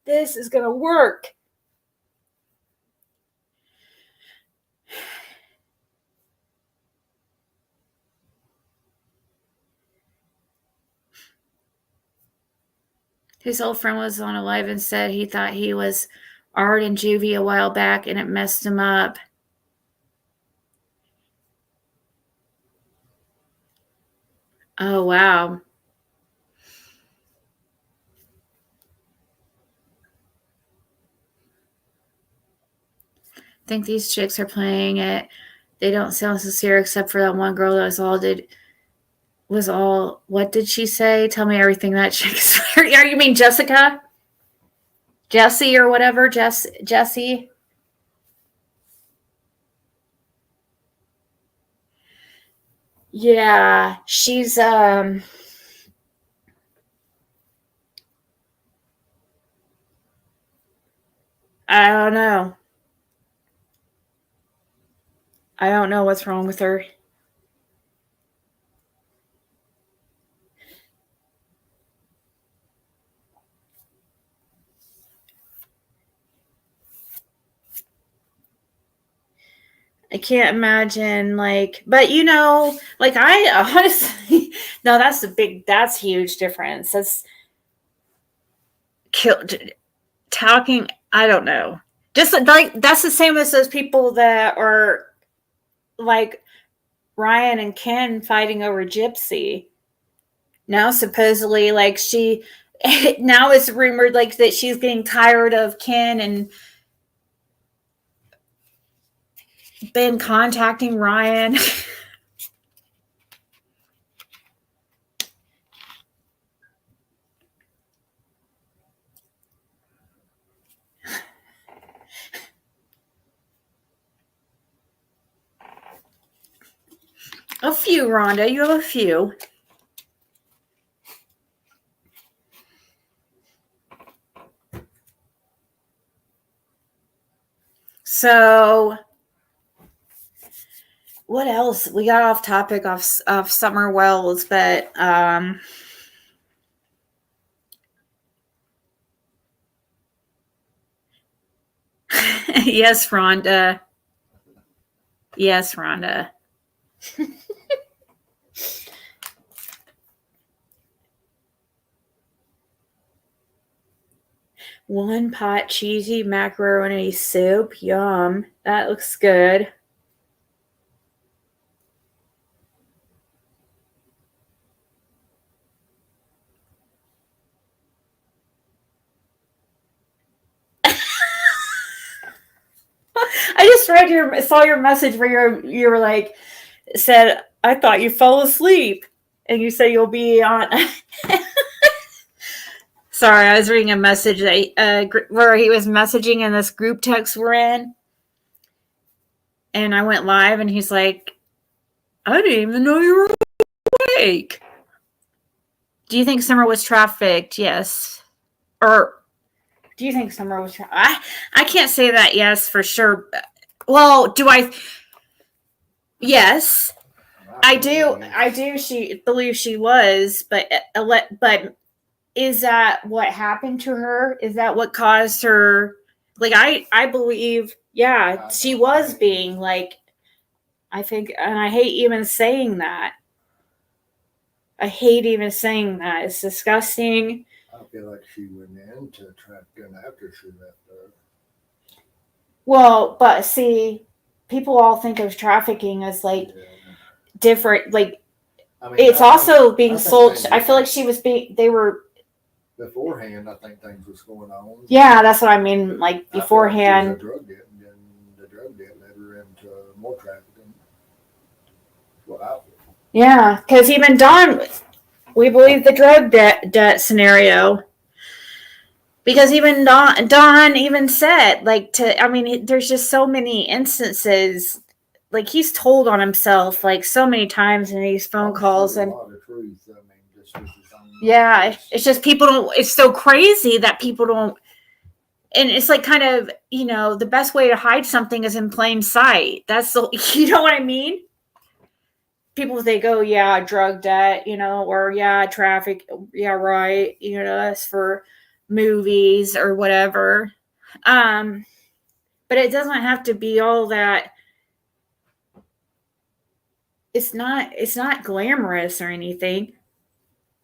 This is going to work. His old friend was on a live and said he thought he was art in juvie a while back, and it messed him up. Oh, wow. I think these chicks are playing it. They don't sound sincere except for that one girl that was all, what did she say? Tell me everything that chick said. You mean Jessica? Jessie or whatever? Jessie? Yeah, she's I don't know. I don't know what's wrong with her. I can't imagine, but I honestly, no, that's huge difference. That's talking, I don't know. Just that's the same as those people that are Ryan and Ken fighting over Gypsy. Now, supposedly, now it's rumored that she's getting tired of Ken and been contacting Ryan. A few, Rhonda. You have a few. So, what else? We got off topic of Summer Wells, but Yes, Rhonda. Yes, Rhonda. One pot cheesy macaroni soup. Yum. That looks good. I just saw your message where you were like, said, I thought you fell asleep. And you said you'll be on. Sorry, I was reading a message that, where he was messaging in this group text we're in. And I went live and he's like, I didn't even know you were awake. Do you think Summer was trafficked? Yes. Or do you think Summer was trafficked? I can't say that yes for sure. Well, do I? Yes. I do. She believe she was, but is that what happened to her? Is that what caused her? Like I believe, yeah, she was being like. I think, and I hate even saying that. I hate even saying that. It's disgusting. I feel like she went into trafficking after she left her. Well, but see, people all think of trafficking as like different, like it's also being sold. I feel like she was they were beforehand. I think things was going on. Yeah, that's what I mean. Like beforehand. Like she was a drug debt, and then the drug debt led her into more trafficking. What I feel. Yeah, because even Don, we believe the drug debt scenario. Because even Don even said, like, I mean, there's just so many instances, like, he's told on himself, like, so many times in these phone calls. And yeah, it's just people don't, it's so crazy that people don't, and it's like kind of, you know, the best way to hide something is in plain sight. That's the, you know what I mean? People think, oh, yeah, drug debt, you know, or yeah, traffic, yeah, right, you know, that's for movies or whatever. But it doesn't have to be all that. It's not glamorous or anything.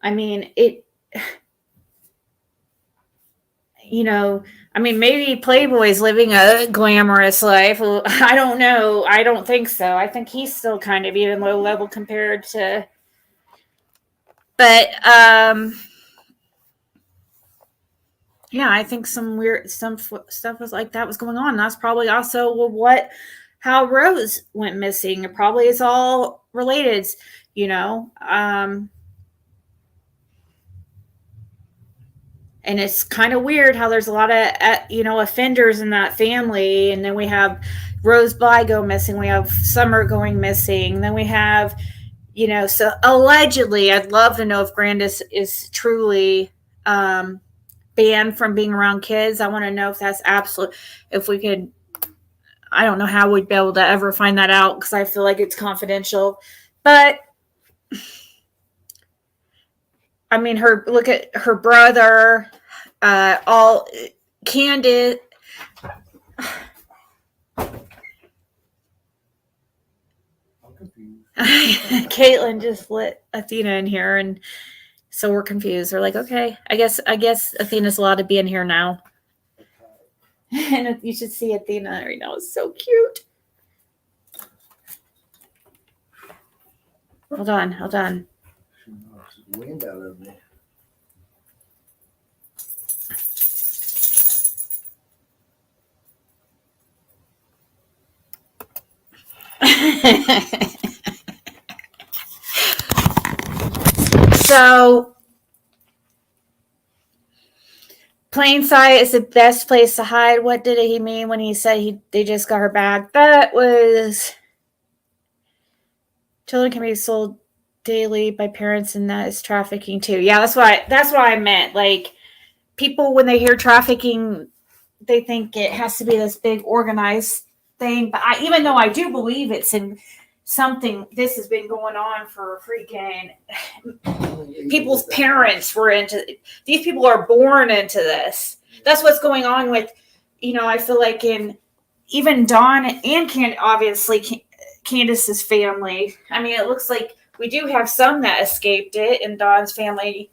I mean, you know, I mean, maybe Playboy's living a glamorous life. I don't know. I don't think so. I think he's still kind of even low level compared to, but, yeah, I think some stuff was like that was going on. That's probably also how Rose went missing. It probably is all related, you know. And it's kind of weird how there's a lot of offenders in that family, and then we have Rose Bly go missing. We have Summer going missing. Then we have, so allegedly, I'd love to know if Grandis is truly banned from being around kids. I want to know if that's absolute. If we could, I don't know how we'd be able to ever find that out because I feel like it's confidential. But I mean, look at her brother, all Candid. I'm confused. Caitlin just let Athena in here, and so we're confused. We're like, okay, I guess Athena's allowed to be in here now. And you should see Athena right now. It's so cute. Hold on. She knocks the wind out of me. So, plain sight is the best place to hide. What did he mean when he said they just got her back? That was children can be sold daily by parents, and that is trafficking too. Yeah, that's what I meant. Like, people, when they hear trafficking, they think it has to be this big organized thing. But even though I do believe it's in something, this has been going on for freaking people's parents were into. These people are born into this. That's what's going on with, I feel like in even Dawn and obviously Candace's family. I mean, it looks like we do have some that escaped it in Dawn's family,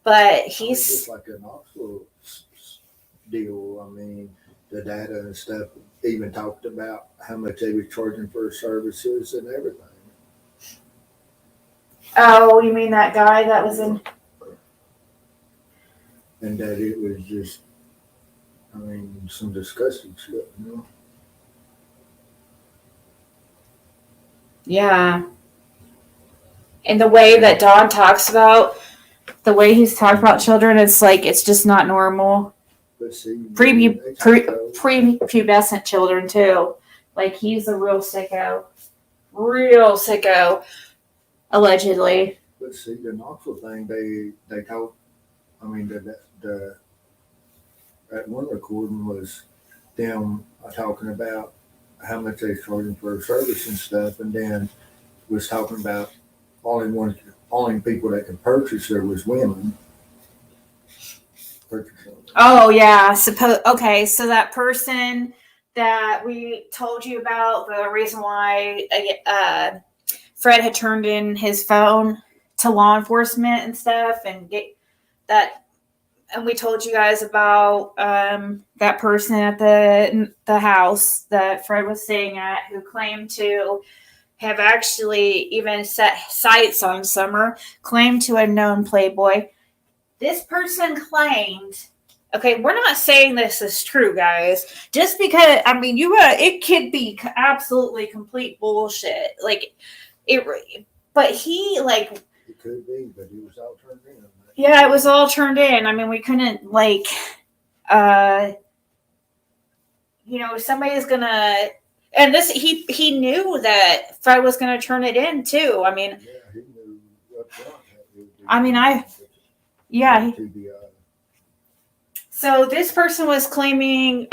but he's just like an Knoxville deal. I mean, the data and stuff even talked about how much they were charging for services and everything. Oh, you mean that guy that was in? And that it was just, I mean, some disgusting shit, you know? Yeah. And the way that Don talks about, the way he's talked about children, it's like, it's just not normal. But see, Prepubescent children, too. Like, he's a real sicko. Real sicko. Allegedly. But see, the Knoxville thing, they talk, I mean, that one recording was them talking about how much they're charging for service and stuff, and then was talking about only people that can purchase there was women. Oh yeah, okay, so that person that we told you about, the reason why Fred had turned in his phone to law enforcement and stuff, and and we told you guys about that person at the house that Fred was staying at, who claimed to have actually even set sights on Summer, claimed to have known Playboy. This person claimed, okay, we're not saying this is true, guys. Just because, I mean, it could be absolutely complete bullshit. Like, but he, like... It could be, but it was all turned in. Yeah, it was all turned in. I mean, we couldn't, like, somebody's gonna... And he knew that Fred was gonna turn it in, too. I mean... Yeah, he knew up front. So this person was claiming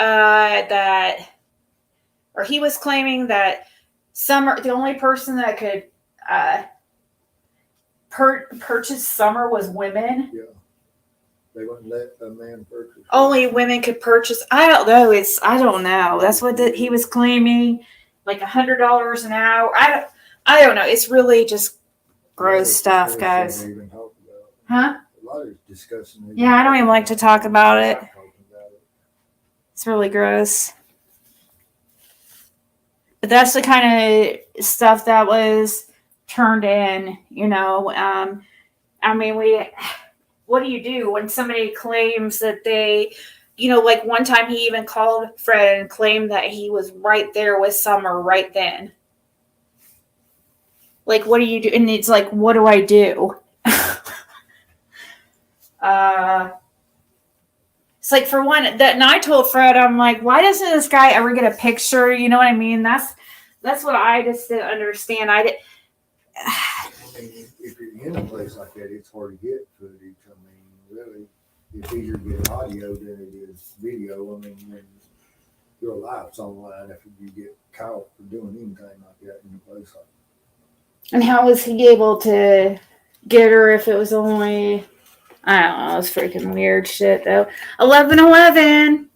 he was claiming that Summer, the only person that could purchase Summer was women. Yeah, they wouldn't let a man purchase. Only women could purchase. I don't know. I don't know. That's what he was claiming, like $100 an hour. I don't know. It's really just gross stuff, guys. Huh? A lot of discussing. Yeah, I don't even like to talk about it. It's really gross. But that's the kind of stuff that was turned in, I mean, what do you do when somebody claims that they, like one time he even called Fred and claimed that he was right there with Summer right then. Like, what do you do? And it's like, what do I do? It's like, for one, and I told Fred, I'm like, why doesn't this guy ever get a picture? You know what I mean? That's what I just didn't understand. I mean, if you're in a place like that, it's hard to get footage. I mean, really, it's easier to get audio than it is video. I mean, when your life's online, if you get caught for doing anything like that in a place like that. And how was he able to get her if it was only... I don't know. It's freaking weird shit, though. 11:11.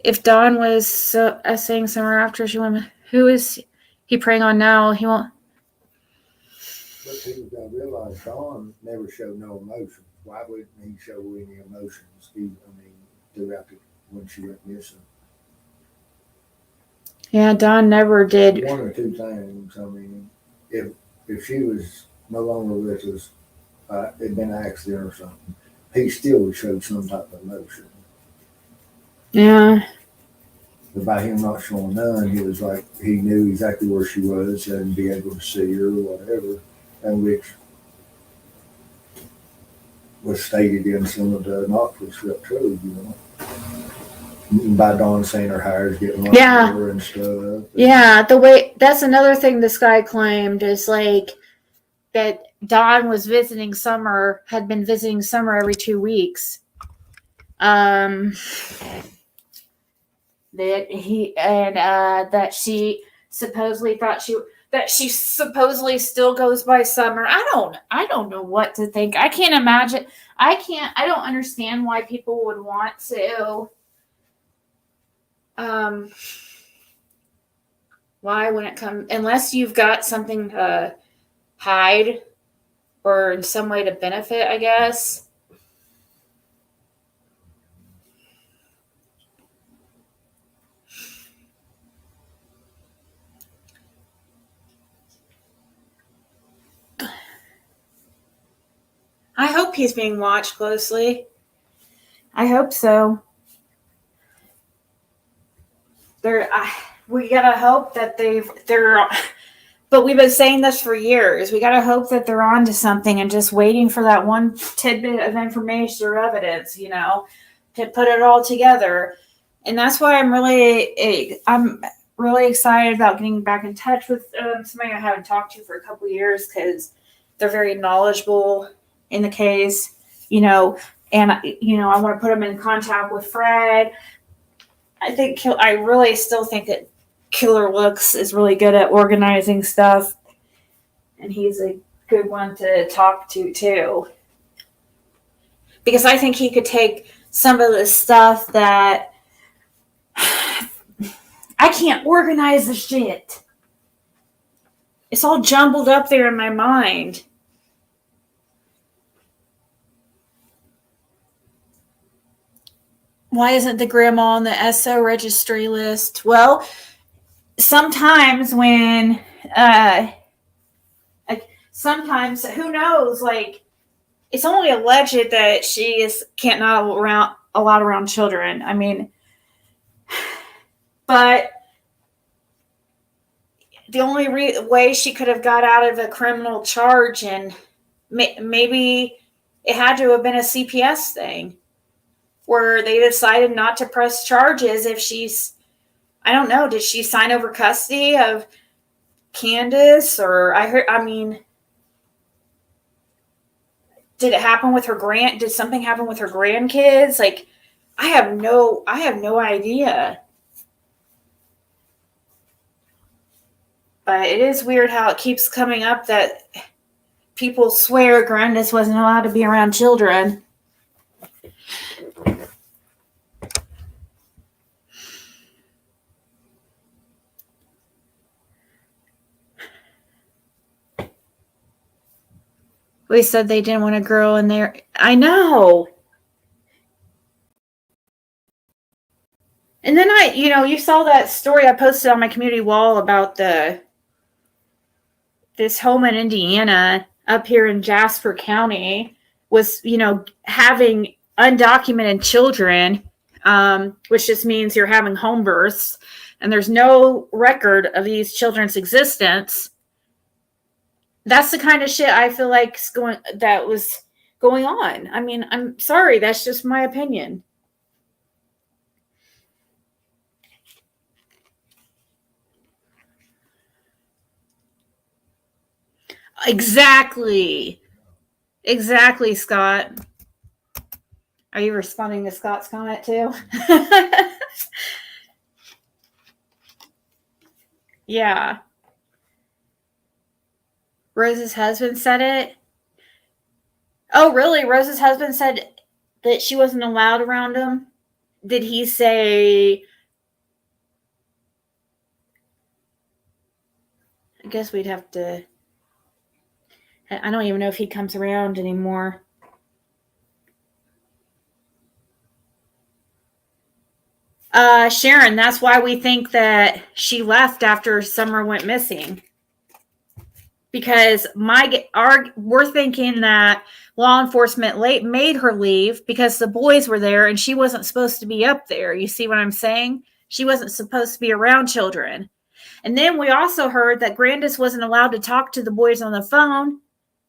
If Dawn was saying somewhere after she went, who is he preying on now? He won't. But people got to realize Dawn never showed no emotions. Why wouldn't he show any emotions? Throughout when she went missing. Yeah, Dawn never did. One or two things. I mean, if she was no longer with us, it'd been an accident or something, he still would show some type of emotion. Yeah. But by him not showing none, he was like, he knew exactly where she was and be able to see her or whatever, and which was stated in some of the Knoxville script too, by Dawn saying her hair's getting longer and stuff. Yeah, that's another thing this guy claimed is like that Dawn was visiting Summer, had been visiting Summer every 2 weeks. That she supposedly thought that she supposedly still goes by Summer. I don't know what to think. I can't imagine. I don't understand why people would want to why when it comes, unless you've got something to hide or in some way to benefit, I guess. I hope he's being watched closely. I hope so. We gotta hope that they're. But we've been saying this for years. We gotta hope that they're on to something and just waiting for that one tidbit of information or evidence, to put it all together. And that's why I'm really excited about getting back in touch with somebody I haven't talked to for a couple of years, because they're very knowledgeable in the case, and I want to put them in contact with Fred. I really still think that Killer Looks is really good at organizing stuff, and he's a good one to talk to too, because I think he could take some of the stuff that I can't organize the shit. It's all jumbled up there in my mind. Why isn't the grandma on the SO registry list? Well, sometimes when, sometimes, who knows, it's only alleged that she can't not allowed around children. I mean, but the only way she could have got out of a criminal charge, and maybe it had to have been a CPS thing, where they decided not to press charges if I don't know, did she sign over custody of Candace? Or did it happen with did something happen with her grandkids? I have no idea. But it is weird how it keeps coming up that people swear Candace wasn't allowed to be around children. We said they didn't want a girl in there. I know. And then you saw that story I posted on my community wall about this home in Indiana up here in Jasper County was, having undocumented children, which just means you're having home births, and there's no record of these children's existence. That's the kind of shit I feel like that was going on. I mean, I'm sorry, that's just my opinion. Exactly, Scott. Are you responding to Scott's comment too? Yeah. Rose's husband said it. Oh, really? Rose's husband said that she wasn't allowed around him? Did he say... I guess we'd have to... I don't even know if he comes around anymore. Sharon, that's why we think that she left after Summer went missing. Because we're thinking that law enforcement made her leave because the boys were there and she wasn't supposed to be up there. You see what I'm saying? She wasn't supposed to be around children. And then we also heard that Grandis wasn't allowed to talk to the boys on the phone.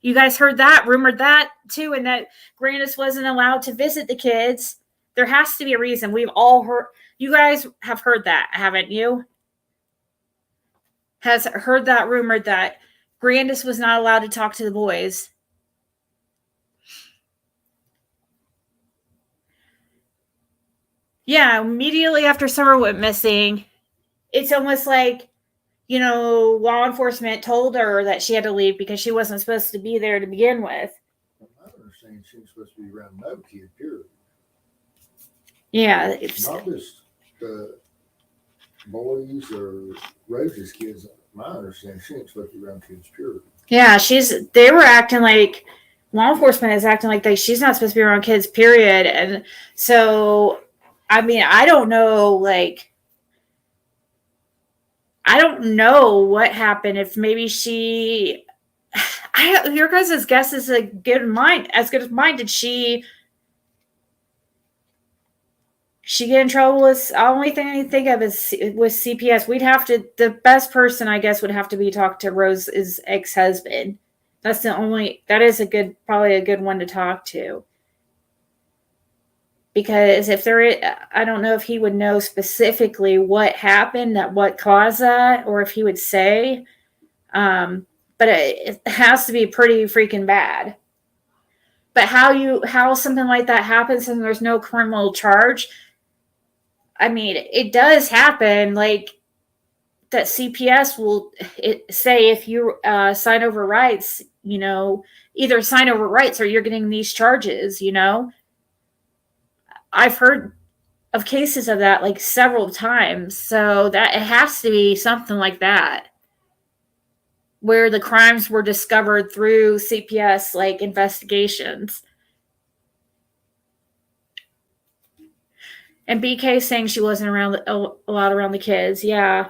You guys heard that, rumored that too, and that Grandis wasn't allowed to visit the kids. There has to be a reason. We've all heard. You guys have heard that, haven't you? Has heard that rumored that Grandis was not allowed to talk to the boys. Yeah, immediately after Summer went missing, it's almost like law enforcement told her that she had to leave because she wasn't supposed to be there to begin with. I understand she's supposed to be around no kid, period. Yeah. Not just the boys or Rose's kids. My understanding, she ain't supposed to be around kids, period. Yeah, they were acting like, law enforcement is acting like she's not supposed to be around kids, period. And so, I mean, I don't know, I don't know what happened. If maybe your guys' guess is as good as mine. Did she get in trouble? With the only thing I can think of is with CPS. The best person, I guess, would have to be talk to Rose's ex-husband. That is probably a good one to talk to. Because I don't know if he would know specifically what happened, what caused that, or if he would say. But it has to be pretty freaking bad. But how something like that happens and there's no criminal charge? I mean, it does happen. Like that, CPS will say if you sign over rights, either sign over rights or you're getting these charges. I've heard of cases of that like several times. So that it has to be something like that, where the crimes were discovered through CPS like investigations. And BK saying she wasn't around a lot around the kids. Yeah.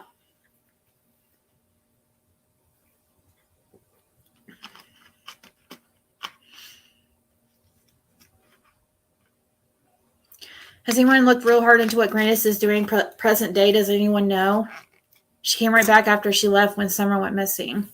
Has anyone looked real hard into what Grandis is doing present day? Does anyone know? She came right back after she left when Summer went missing.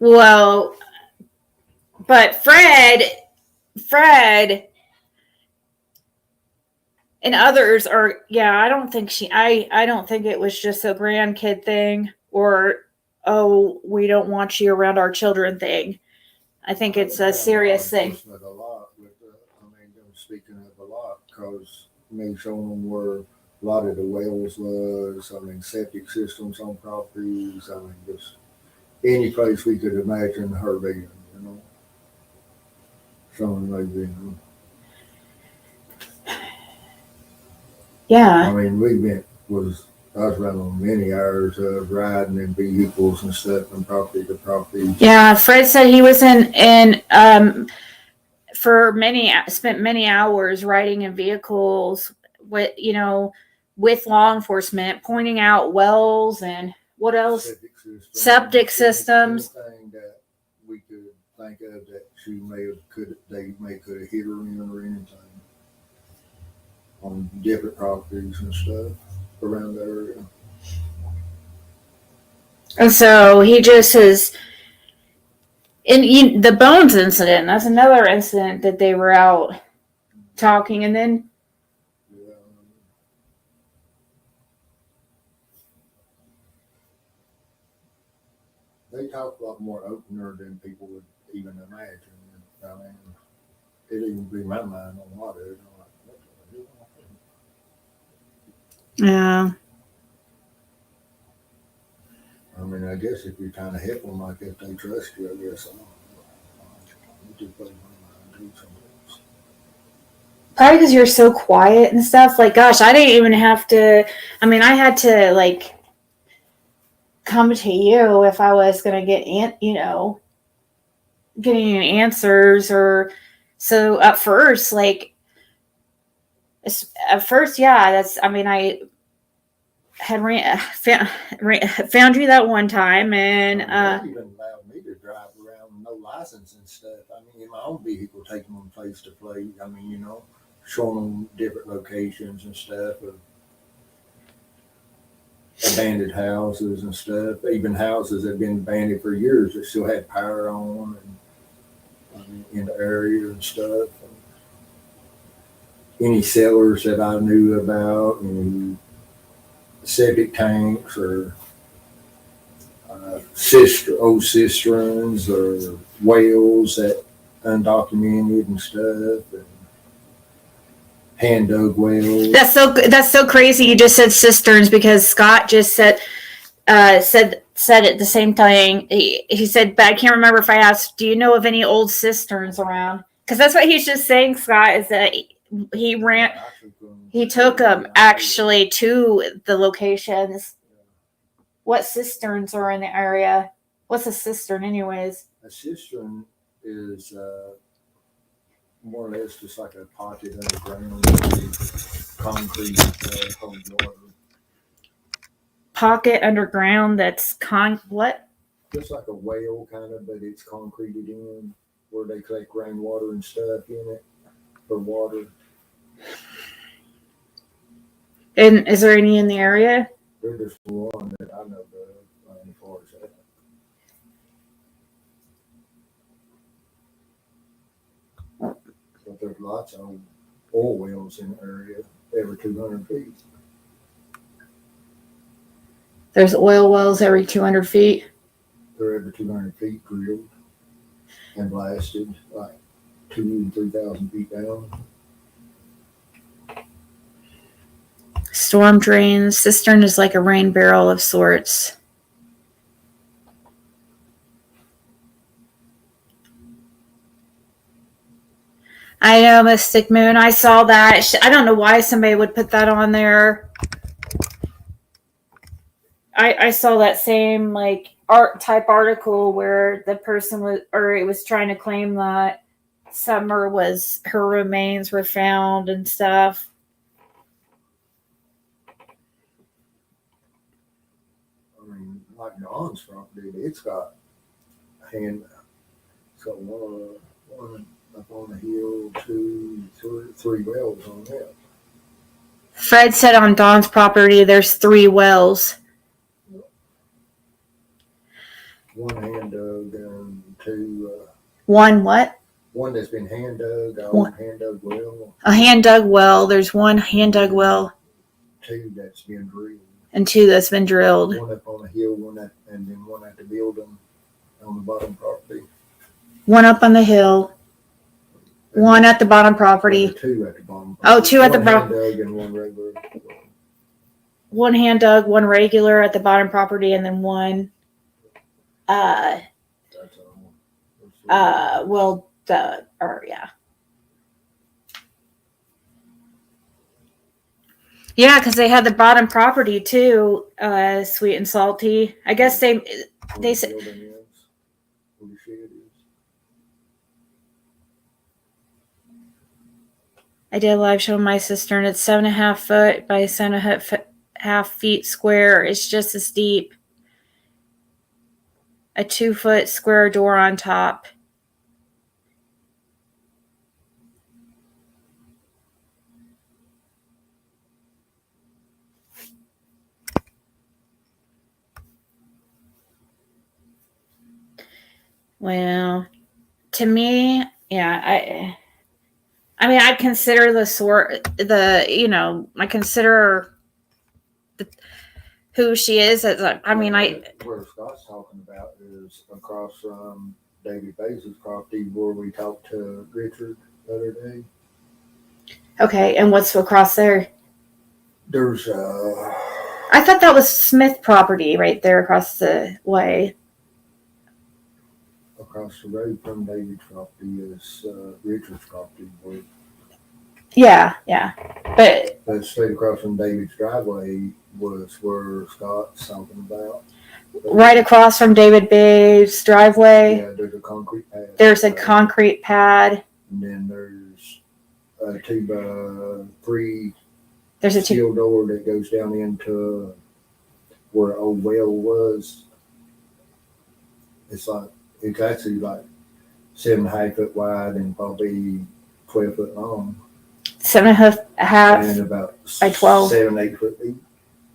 Well, but Fred and others are, I don't think I don't think it was just a grandkid thing or, oh, we don't want you around our children thing. I think it's a serious thing. A lot with, them speaking of a lot, because showing them where a lot of the wells was, septic systems on properties, just any place we could imagine her being, showing they've been. Yeah. I was running many hours of riding in vehicles and stuff from property to property. Yeah, Fred said he was spent many hours riding in vehicles with law enforcement, pointing out wells and what else? Septic systems. Anything that we could think of that they could have hit her in or anything on different properties and stuff around the area. And so he just is. In the Bones incident, that's another incident that they were out talking, and then they talk a lot more opener than people would even imagine. It'd even be my mind on a lot of it. Yeah. I guess if you're kind of help them like that, they trust you. I guess. Probably because you're so quiet and stuff. Like, gosh, I didn't even have to. I had to come to you if I was gonna get getting answers or so. At first, that's. I had found you that one time, and they even allowed me to drive around no license and stuff. In my own vehicle, taking them place to place. Showing them different locations and stuff of abandoned houses and stuff. Even houses that have been abandoned for years that still had power on and in the area and stuff. Any cellars that I knew about, any septic tanks or old cisterns or wells that undocumented and stuff, and hand dug wells. That's so crazy. You just said cisterns because Scott just said it the same thing. He said, but I can't remember if I asked, do you know of any old cisterns around? Because that's what he's just saying, Scott, is that he took them actually to the locations. What cisterns are in the area? What's a cistern, anyways? A cistern is more or less just like a pocket underground, concrete holds water. Pocket underground that's what? Just like a well, kind of, but it's concreted in where they collect rainwater and stuff in it for water. And is there any in the area? There's just one that I know of as far as that. But there's lots of oil wells in the area every 200 feet. There's oil wells every 200 feet? They're every 200 feet drilled and blasted, like 2,000 and 3,000 feet down. Storm drains. Cistern is like a rain barrel of sorts. I know, Mystic Moon. I saw that. I don't know why somebody would put that on there. I saw that same like art type article where the person was trying to claim that Summer her remains were found and stuff. I mean, like Don's property, it's got one up on the hill, 2, 3 wells on that. Fred said on Don's property there's 3 wells. One hand dug and 2. One what? One that's been hand dug, hand dug well. A hand dug well. There's one hand dug well. 2 that's been drilled. And 2 that's been drilled. One up on the hill, and then one at the building on the bottom property. One up on the hill. And one at the bottom property. 2 at the bottom. Oh, 2 at the bottom. One hand dug and one regular. One hand dug, one regular at the bottom property, and then one. Yeah. Yeah, because they had the bottom property too, sweet and salty. I guess they said. I did a live show on my cistern. It's 7.5 foot by 7.5 feet square. It's just as deep. A 2 foot square door on top. Well, to me, yeah, I mean, I'd consider I consider who she is. Where Scott's talking about is across from David Bates' property where we talked to Richard the other day. Okay, and what's across there? There's I thought that was Smith property right there across the way. Across the road from David's property is Richard's property. Yeah. But straight across from David's driveway was where Scott's talking about. Right across from David Bay's driveway. Yeah, there's a concrete pad. There's a concrete pad. And then there's a 2x3 there's a steel door that goes down into where an old well was. It's actually like 7.5 foot wide and probably 12 foot long. 7.5 and about by 12. 7-8 foot deep.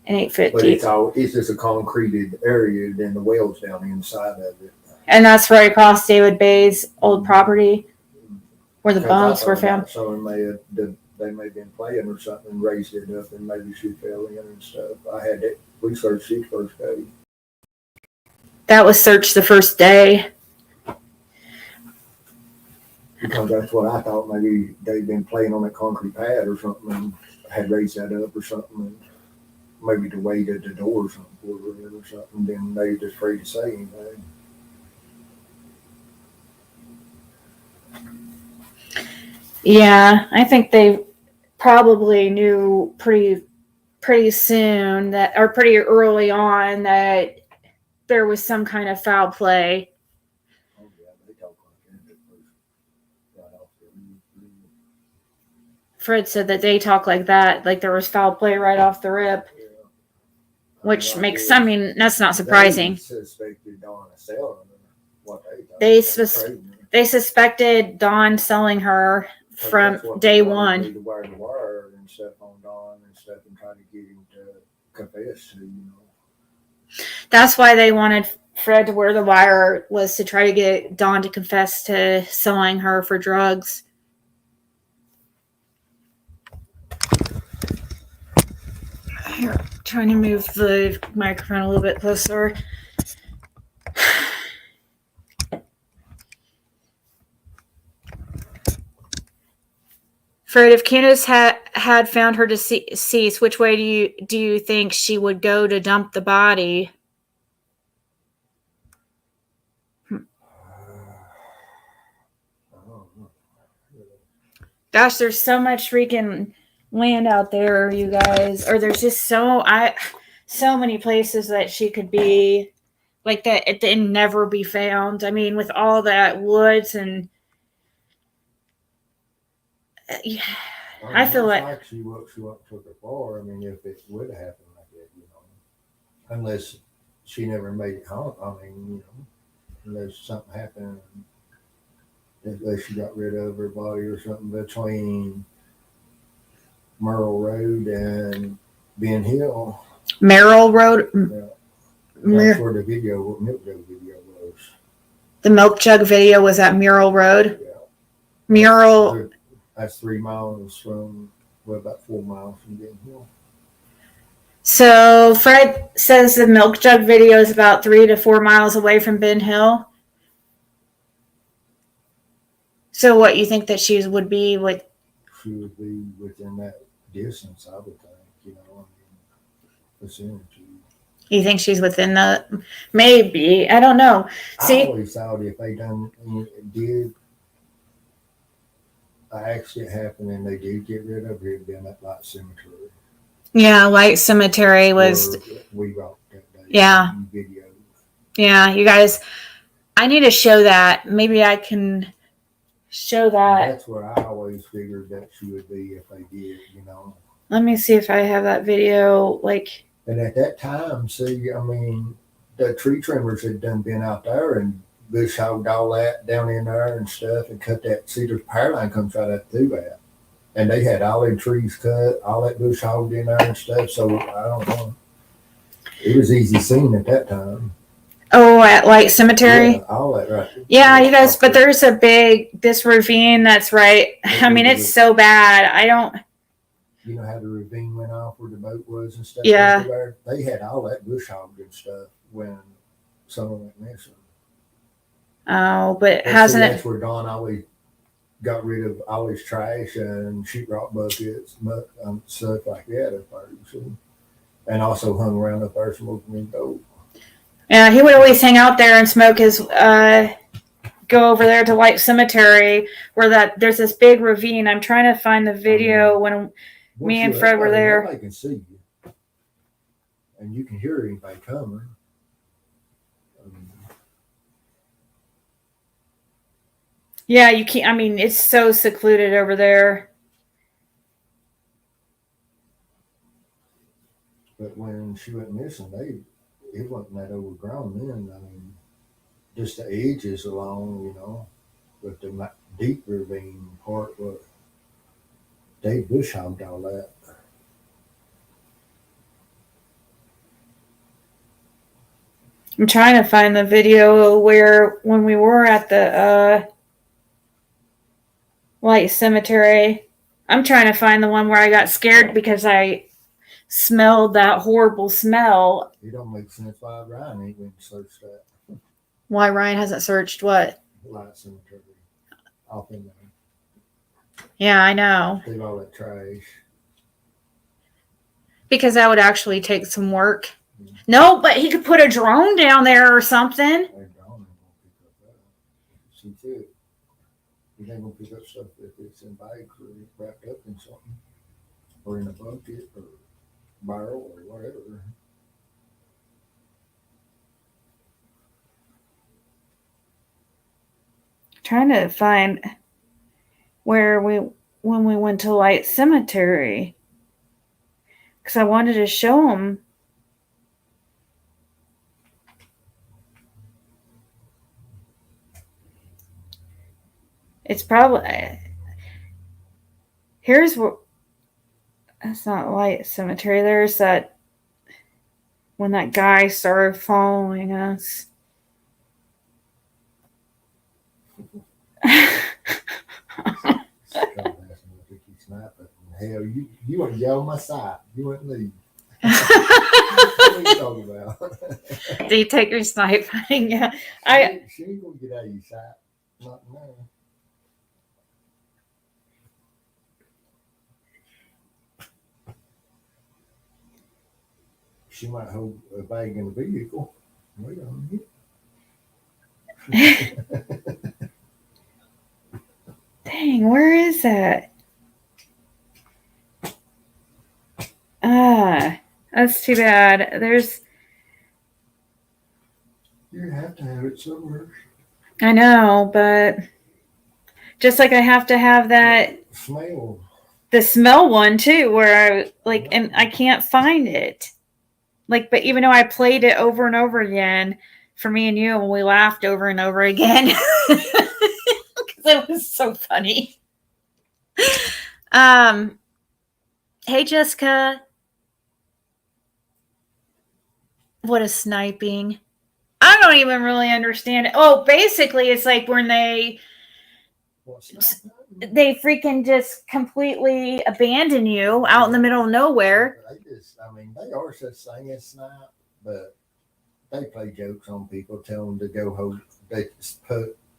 And 8 foot But deep. it's just a concreted area, then the well's down the inside of it. And that's right across David Bay's old property where the bones were found. Someone they may have been playing or something and raised it up and maybe she fell in and stuff. I had that research she first day. That was searched the first day. Because that's what I thought. Maybe they'd been playing on that concrete pad or something and had raised that up or something. And maybe the weight at the door or something or something. Then they were just afraid to say anything. Yeah, I think they probably knew pretty soon that, or pretty early on, that there was some kind of foul play. Oh yeah, they talk like that right off the Fred said that they talk like that, like there was foul play right off the rip, yeah. which makes, I mean, that's not surprising. They suspected Dawn of selling her what They suspected Dawn selling her from day one. To wire and stuff on Dawn and stuff and try to get him to confess to, That's why they wanted Fred to wear the wire, was to try to get Dawn to confess to selling her for drugs. Here, trying to move the microphone a little bit closer. Fred, if Candace had found her deceased, which way do you think she would go to dump the body? Gosh, there's so much freaking land out there, you guys. Or there's just so many places that she could be, like, that it didn't never be found. I mean, with all that woods and yeah, I feel like she took her far. I mean, if it would have happened like that, unless she never made it home. I mean, unless something happened, unless she got rid of her body or something between Merle Road and Ben Hill. Merrill Road. Yeah. That's where the milk jug video was. The milk jug video was at Merrill Road. Yeah. Merrill. That's 3 miles from, about 4 miles from Ben Hill. So Fred says the milk jug video is about 3 to 4 miles away from Ben Hill. So what, you think that she would be with? She would be within that distance, I would think, vicinity. You think she's within the, maybe, I don't know. See, I always thought if they did an accident happen and they did get rid of her, it'd been at Light Cemetery. Yeah, Light Cemetery was. We rocked that day. Yeah. Video. Yeah, you guys, I need to show that. Maybe I can show that. That's where I always figured that she would be if they did, Let me see if I have that video, like. And at that time, see, I mean, the tree trimmers had been out there and bush hogged all that down in there and stuff and cut that cedar power line comes right up through that. And they had all them trees cut, all that bush hogged in there and stuff. So I don't know. It was easy seen at that time. Oh, at Light Cemetery? Yeah, all that right. Yeah, you guys, but there's this ravine that's right. I mean, it's so bad. I don't. You know how the ravine went off where the boat was and stuff? Yeah. Everywhere? They had all that bush hogged and stuff when someone went missing. Oh, but hasn't it? That's where Dawn always got rid of all his trash and sheetrock buckets and stuff like that up there. And also hung around up there smoking his dope. Yeah, he would always hang out there and smoke his, go over there to Light Cemetery where there's this big ravine. I'm trying to find the video when me and Fred were there. Nobody can see you. And you can hear anybody coming. Yeah, you can't. I mean, it's so secluded over there. But when she went missing, it wasn't that overgrown then. I mean, just the edges along, but the deep ravine part, they bush hogged all that. I'm trying to find the video when we were at the Light Cemetery. I'm trying to find the one where I got scared because I smelled that horrible smell. It don't make sense why Ryan ain't going to search that. Why Ryan hasn't searched what? Light cemetery. Off in there. Yeah, I know. Leave all that trash. Because that would actually take some work. No, but he could put a drone down there or something. That drone ain't gonna pick up that. See too. You ain't gonna pick up stuff if it's in bags or wrapped up in something. Or in a bucket or barrel or whatever. Trying to find where when we went to Light Cemetery. Because I wanted to show him. It's probably... Here's where... That's not Light Cemetery. There's that... When that guy started following us. Hell, you wouldn't get on my side. You wouldn't leave. What are you talking about? Do you take your snipe hunting? Yeah. She ain't gonna get out of your sight. Not now. She might hold a bag in the vehicle. Wait on you. Dang, where is that? That's too bad. There's... You have to have it somewhere. I know, but just like I have to have that Smell. the smell one too, where I like, and I can't find it. Like, but even though I played it over and over again for me and you, and we laughed over and over again because it was so funny. Hey Jessica, what is sniping? I don't even really understand it. Oh, basically, it's like when they freaking just completely abandon you out in the middle of nowhere. They are such thing as snipe, but they play jokes on people, tell them to go hold, they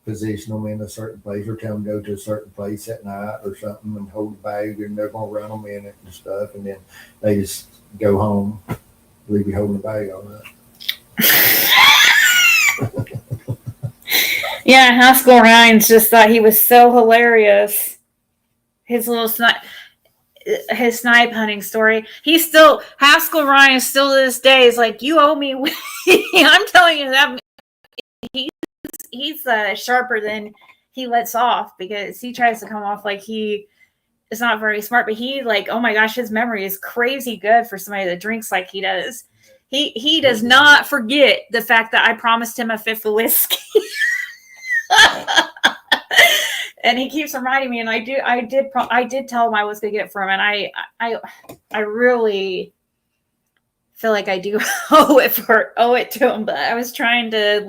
position them in a certain place or tell them to go to a certain place at night or something and hold a bag and they're going to run them in it and stuff. And then they just go home, leave you holding the bag all night. Yeah, Haskell Ryan's just thought he was so hilarious. His little snipe hunting story. He's still, Haskell Ryan still to this day is like, you owe me. I'm telling you that he's sharper than he lets off because he tries to come off like he is not very smart, but he like, oh my gosh, his memory is crazy good for somebody that drinks like he does. He does not forget the fact that I promised him a fifth of whiskey. And he keeps reminding me, and I did tell him I was gonna get it for him, and I really feel like I do owe it to him. But I was trying to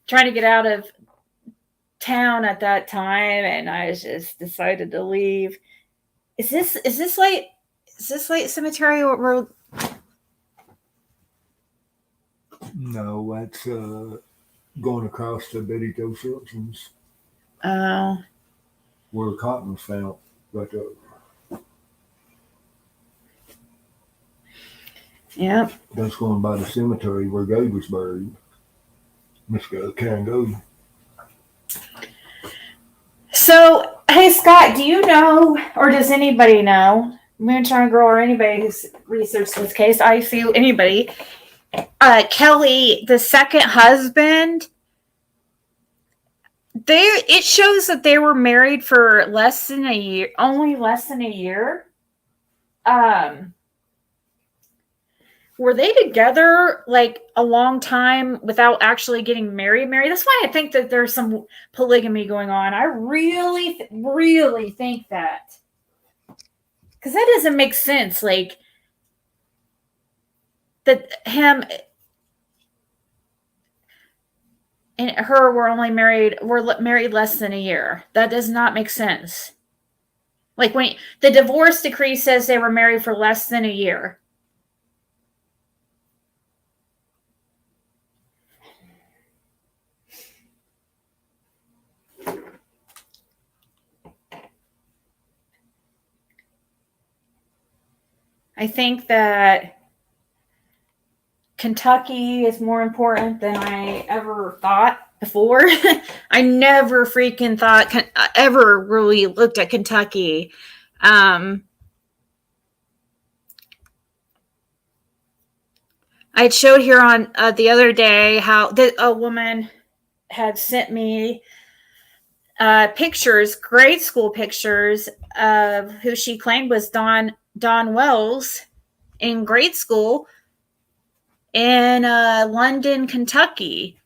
get out of town at that time, and I just decided to leave. Is this Light Cemetery or No, that's going across to Betty Jo Simpson's. Oh. Where the cotton was found, right there. Yep. That's going by the cemetery where Gabe was buried. Miss Karen Gold. So, hey Scott, do you know, or does anybody know, Moonshine Girl or anybody who's researched this case, I feel anybody, Kelly, the second husband, it shows that they were married for less than a year, only less than a year. Were they together like a long time without actually getting married? That's why I think that there's some polygamy going on. I really, really think that. Because that doesn't make sense. Like, that him and her were married less than a year. That does not make sense. Like, when the divorce decree says they were married for less than a year. I think that Kentucky is more important than I ever thought before. I never freaking thought ever really looked at Kentucky. I showed here on the other day how a woman had sent me pictures, grade school pictures of who she claimed was Don Wells in grade school in London, Kentucky.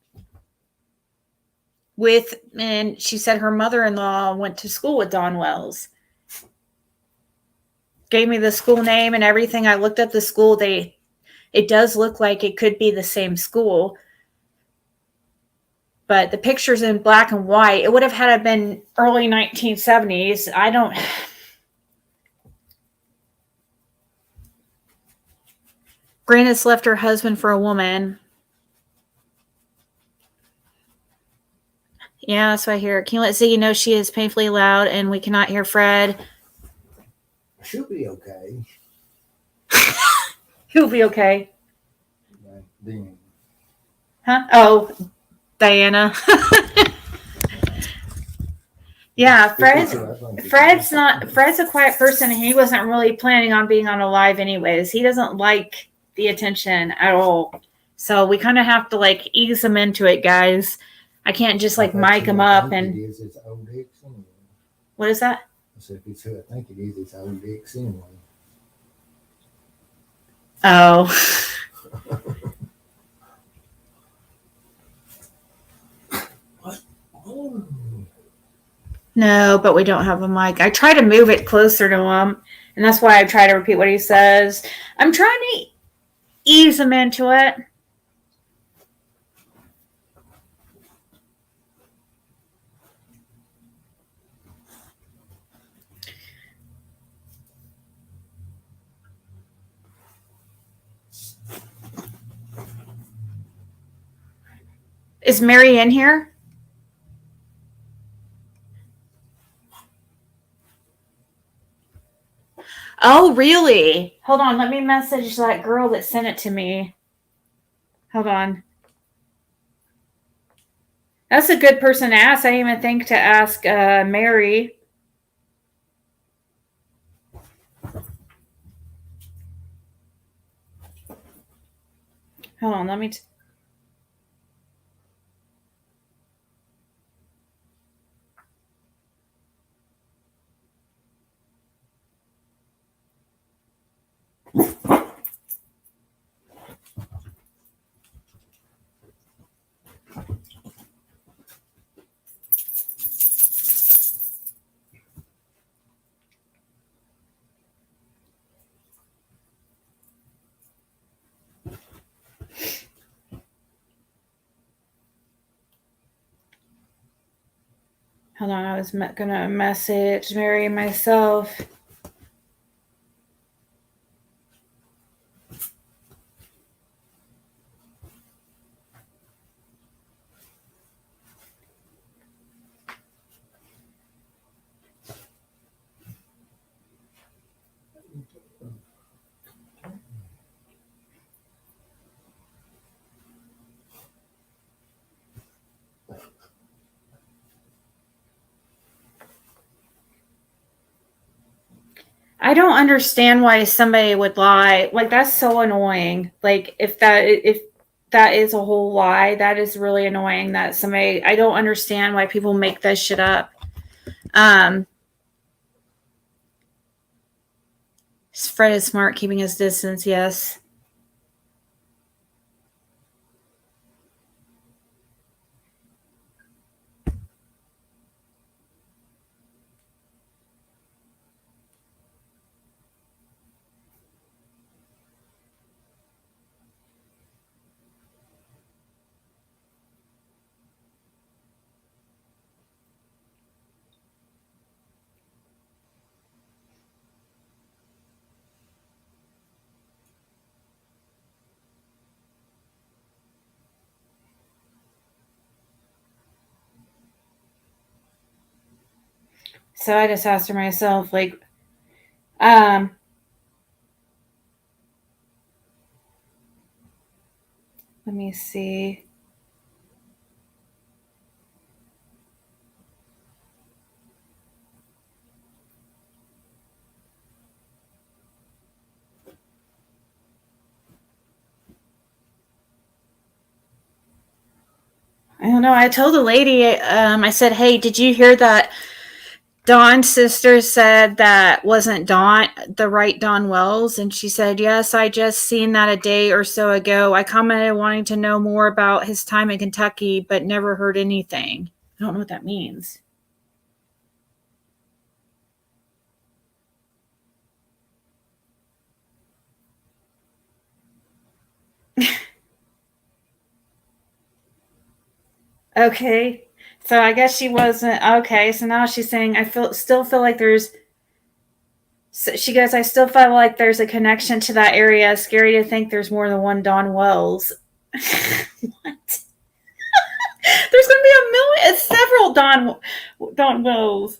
And she said her mother-in-law went to school with Don Wells. Gave me the school name and everything. I looked up the school. It does look like it could be the same school. But the picture's in black and white. It would have had been early 1970s. I don't. Grannis left her husband for a woman. Yeah, that's what I hear. Can you let Ziggy know she is painfully loud and we cannot hear Fred? She'll be okay. He'll be okay. Then. Huh? Oh, Diana. Yeah, Fred's a quiet person. He wasn't really planning on being on a live anyways. He doesn't like the attention at all. So we kind of have to like ease him into it, guys. I can't just like mic him up and. It is its own dicks anyway. What is that? I said, if it's who I think it is, its own dicks anyway. Oh. What? Oh. No, but we don't have a mic. I try to move it closer to him, and that's why I try to repeat what he says. I'm trying to ease him into it. Is Mary in here? Oh, really? Hold on. Let me message that girl that sent it to me. Hold on. That's a good person to ask. I didn't even think to ask Mary. Hold on. Let me... Hold on, I was gonna message Mary myself. I don't understand why somebody would lie. Like, that's so annoying. Like, if that is a whole lie, that is really annoying that somebody... I don't understand why people make that shit up. Fred is smart, keeping his distance, yes. So I just asked her myself, like, Let me see. I don't know. I told the lady, I said, hey, did you hear that Dawn's sister said that wasn't Dawn, the right Dawn Wells? And she said, yes, I just seen that a day or so ago. I commented wanting to know more about his time in Kentucky, but never heard anything. I don't know what that means. Okay. So I guess she wasn't okay. So now she's saying still feel like there's. So she goes, I still feel like there's a connection to that area. Scary to think there's more than one Dawn Wells. What? There's going to be a million, several Dawn Wells.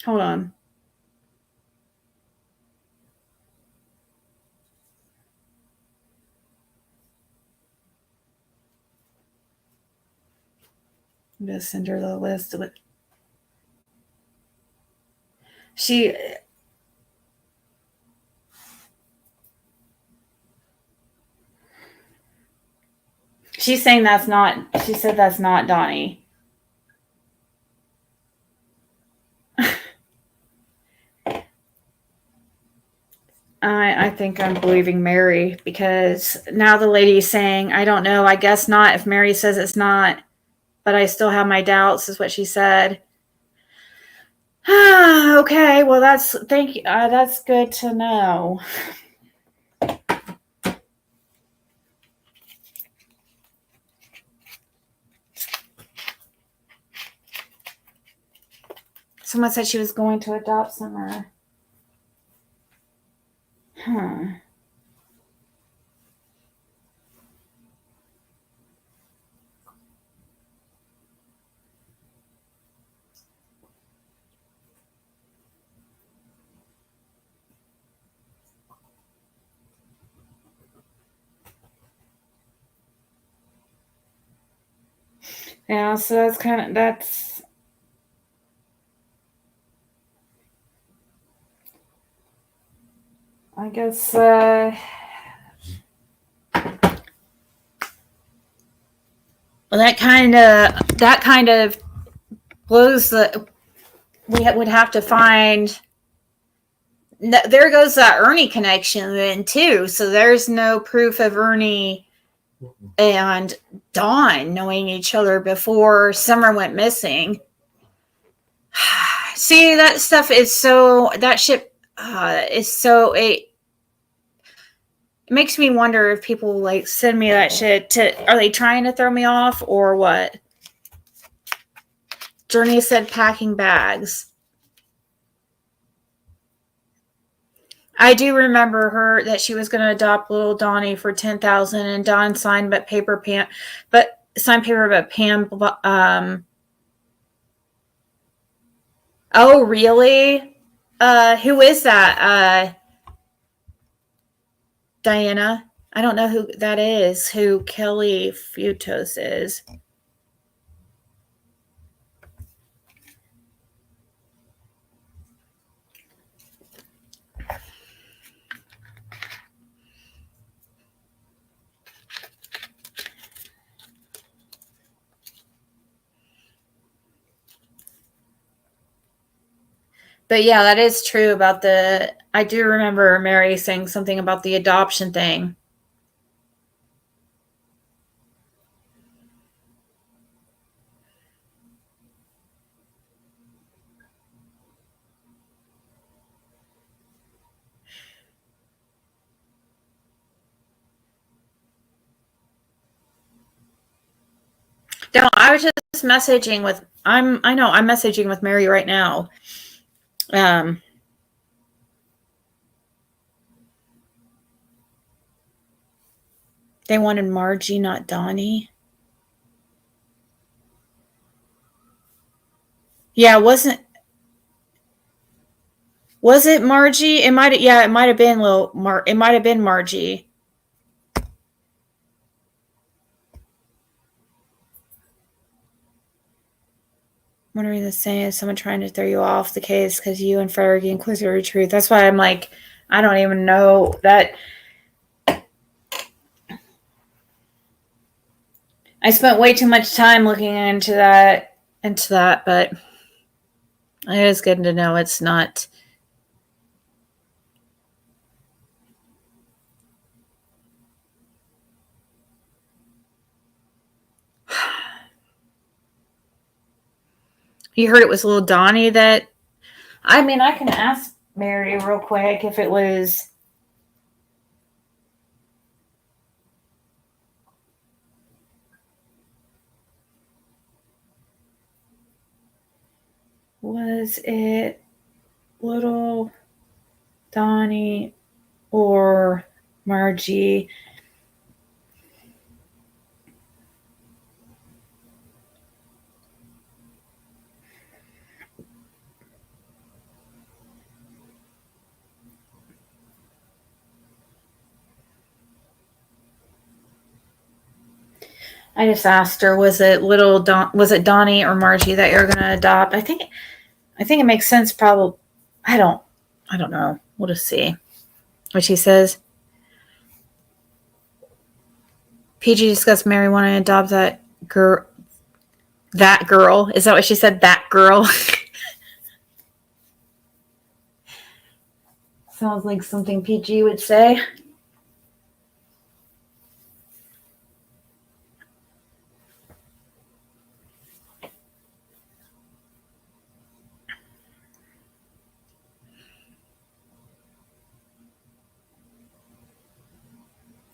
Hold on. I'm going to send her the list of it. She's saying that's not, she said that's not Donnie. I think I'm believing Mary because now the lady's saying, I don't know, I guess not. If Mary says it's not, but I still have my doubts, is what she said. Okay, well thank you. That's good to know. Someone said she was going to adopt Summer. Yeah, so that's I guess well, that kind of blows the. We would have to find. There goes that Ernie connection then too. So there's no proof of Ernie and Dawn knowing each other before Summer went missing. See, that stuff is so. That ship is so. It makes me wonder if people like send me that shit to. Are they trying to throw me off or what? Journey said packing bags. I do remember her that she was going to adopt little Donnie for $10,000, and Dawn signed paper, but Pam. Oh, really? Who is that? Diana. I don't know who that is. Who Kelly Futos is. But yeah, that is true about I do remember Mary saying something about the adoption thing. No, I was just messaging with. I'm messaging with Mary right now. They wanted Margie, not Donnie. Yeah, was it Margie? It might have been it might have been Margie. What are you saying? Is someone trying to throw you off the case because you and Fred are getting closer to the truth? That's why I'm like, I don't even know that. I spent way too much time looking into that, but it is good to know it's not. You heard it was little Donnie that. I mean, I can ask Mary real quick if it was. Was it little Donnie or Margie? I just asked her, was it Donnie or Margie that you're gonna adopt? I think it makes sense. Probably, I don't know. We'll just see what she says. PG discussed Mary wanting to adopt that girl. That girl, is that what she said? That girl. Sounds like something PG would say.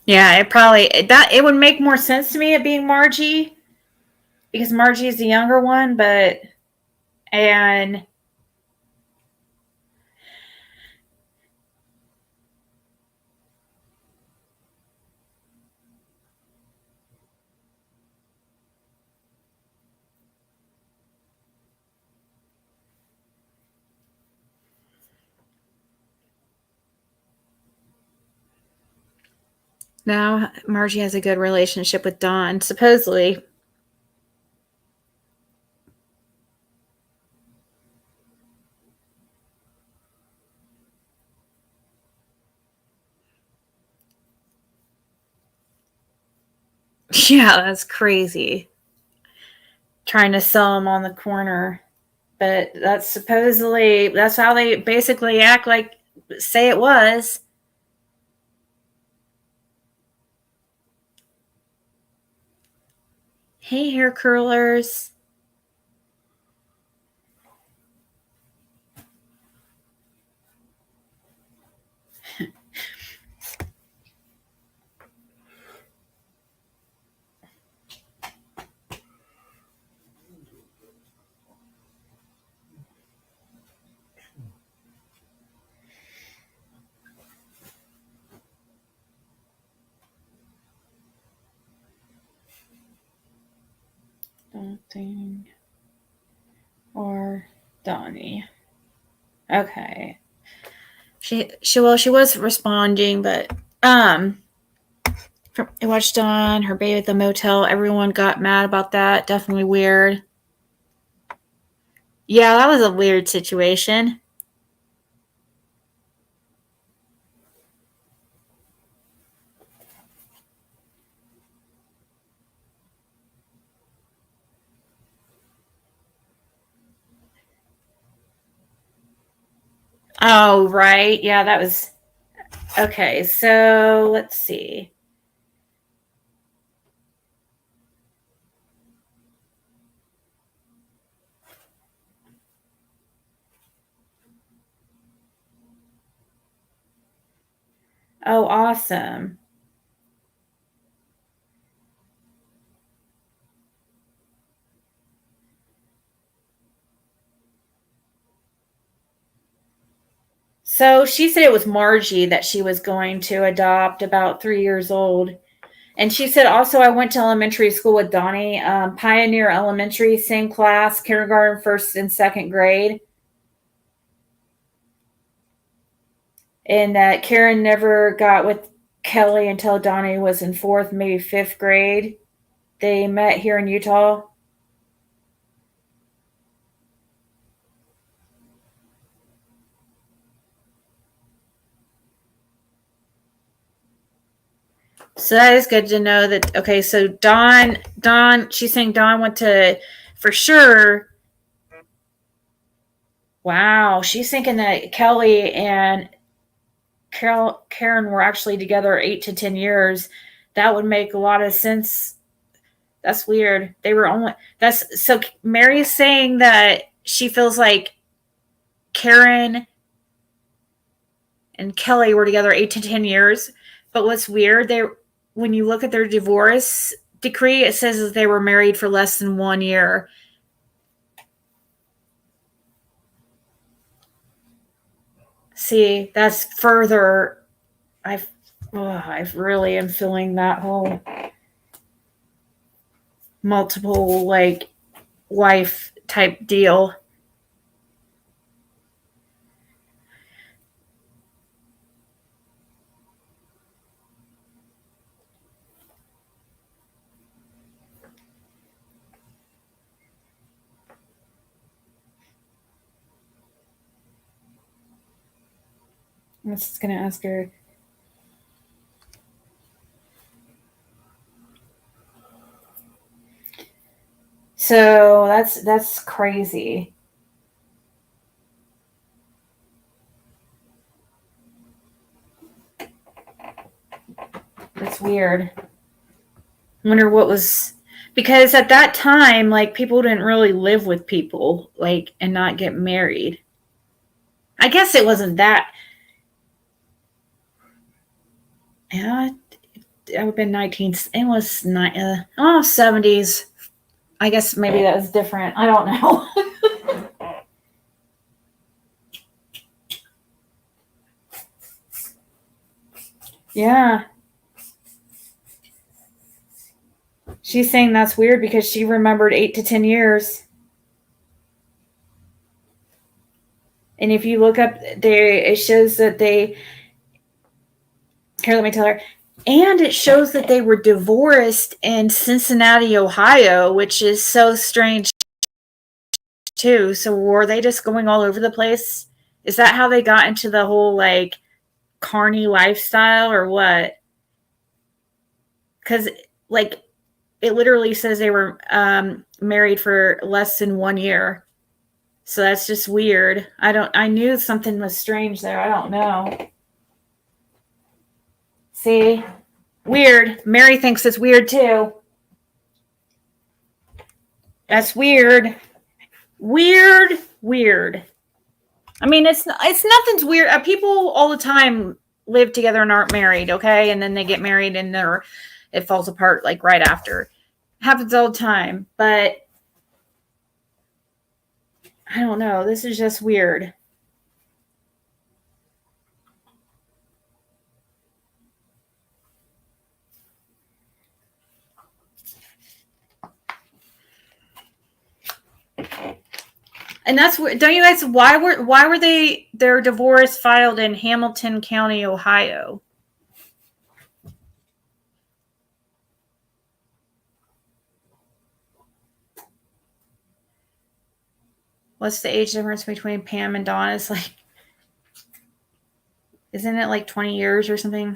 Yeah, it would make more sense to me it being Margie because Margie is the younger one, and now Margie has a good relationship with Dawn, supposedly. Yeah, that's crazy. Trying to sell them on the corner. But that's how they basically act like say it was. Hey, hair curlers. Something or Donnie. Okay. She was responding, but I watched on her baby at the motel. Everyone got mad about that. Definitely weird. Yeah, that was a weird situation. Oh, right. Yeah, that was okay. So let's see. Oh, awesome. So she said it was Margie that she was going to adopt, about 3 years old. And she said also, I went to elementary school with Donnie, Pioneer Elementary, same class, kindergarten, first and second grade. And that Karen never got with Kelly until Donnie was in fourth, maybe fifth grade. They met here in Utah. So that is good to know that. Okay, so Dawn, she's saying Dawn went to, for sure. Wow, she's thinking that Kelly and Karen were actually together 8 to 10 years. That would make a lot of sense. That's weird. They were only, that's, so Mary's saying that she feels like Karen and Kelly were together 8 to 10 years. But what's weird, when you look at their divorce decree, it says that they were married for less than 1 year. See, that's further. I really am feeling that whole multiple like wife type deal. I was just gonna ask her. So that's crazy. That's weird. I wonder what was, because at that time, like, people didn't really live with people, like, and not get married. I guess it wasn't that. Yeah, it would have been 19. It was 70s. I guess maybe that was different. I don't know. Yeah. She's saying that's weird because she remembered 8 to 10 years. And if you look up, it shows that they. Here, let me tell her. And it shows that they were divorced in Cincinnati, Ohio, which is so strange too. So were they just going all over the place? Is that how they got into the whole like carny lifestyle or what? Because like it literally says they were married for less than 1 year. So that's just weird. I knew something was strange there. I don't know. See? Weird. Mary thinks it's weird too. That's weird. Weird. I mean, it's nothing's weird. People all the time live together and aren't married, okay? And then they get married and it falls apart like right after. It happens all the time. But I don't know. This is just weird. And that's don't you guys, why were their divorce filed in Hamilton County, Ohio? What's the age difference between Pam and Dawn? It's like, isn't it like 20 years or something?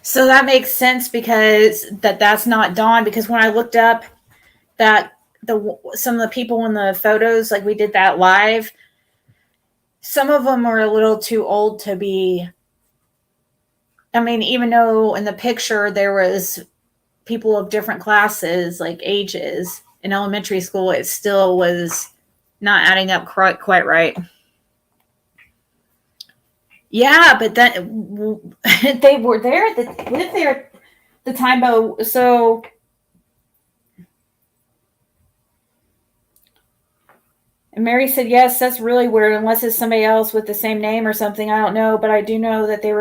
So that makes sense because that's not Dawn. Because when I looked up that some of the people in the photos, like we did that live, some of them are a little too old to be. I mean, even though in the picture there was people of different classes, like ages in elementary school, it still was not adding up quite right. Yeah, but then they were there, lived there at the time. So And Mary said, yes, that's really weird, unless it's somebody else with the same name or something. I don't know, but I do know that they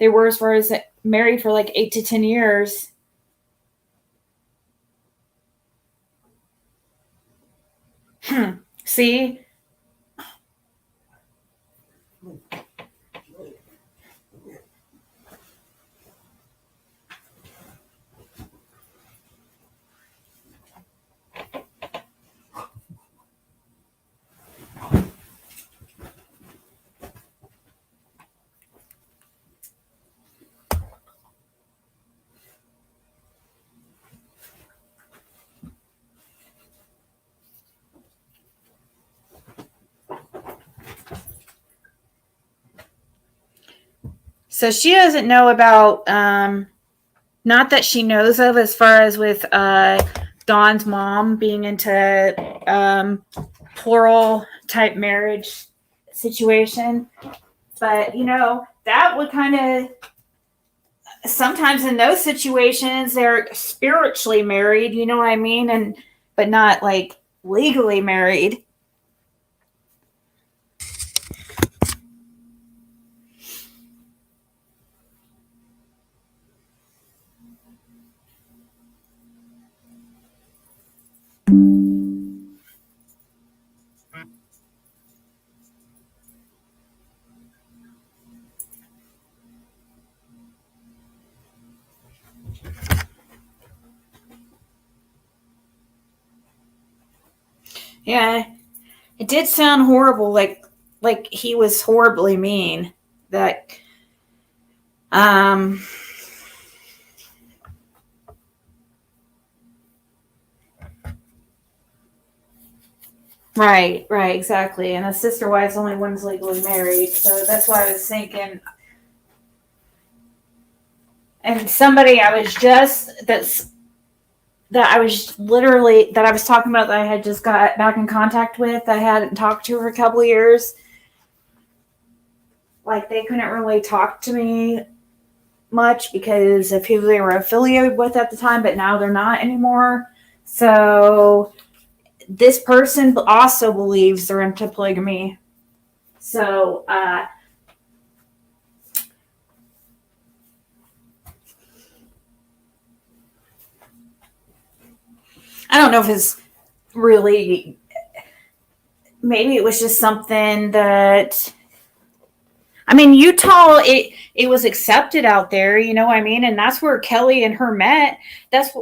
were as far as married for like 8 to 10 years. See? So she doesn't know about, not that she knows of, as far as with Dawn's mom being into plural type marriage situation. But, that would kind of, sometimes in those situations, they're spiritually married, you know what I mean? But not like legally married. Yeah, it did sound horrible, like he was horribly mean. That um right, exactly. And the sister wife's the only one's legally married, so that's why I was thinking. And somebody I was just that I was literally that I was talking about, that I had just got back in contact with, I hadn't talked to for a couple of years. Like, they couldn't really talk to me much because of who they were affiliated with at the time, but now they're not anymore. So this person also believes they're into polygamy. So I don't know if it's really, maybe it was just something that, I mean, Utah, it was accepted out there, you know what I mean? And that's where Kelly and her met. That's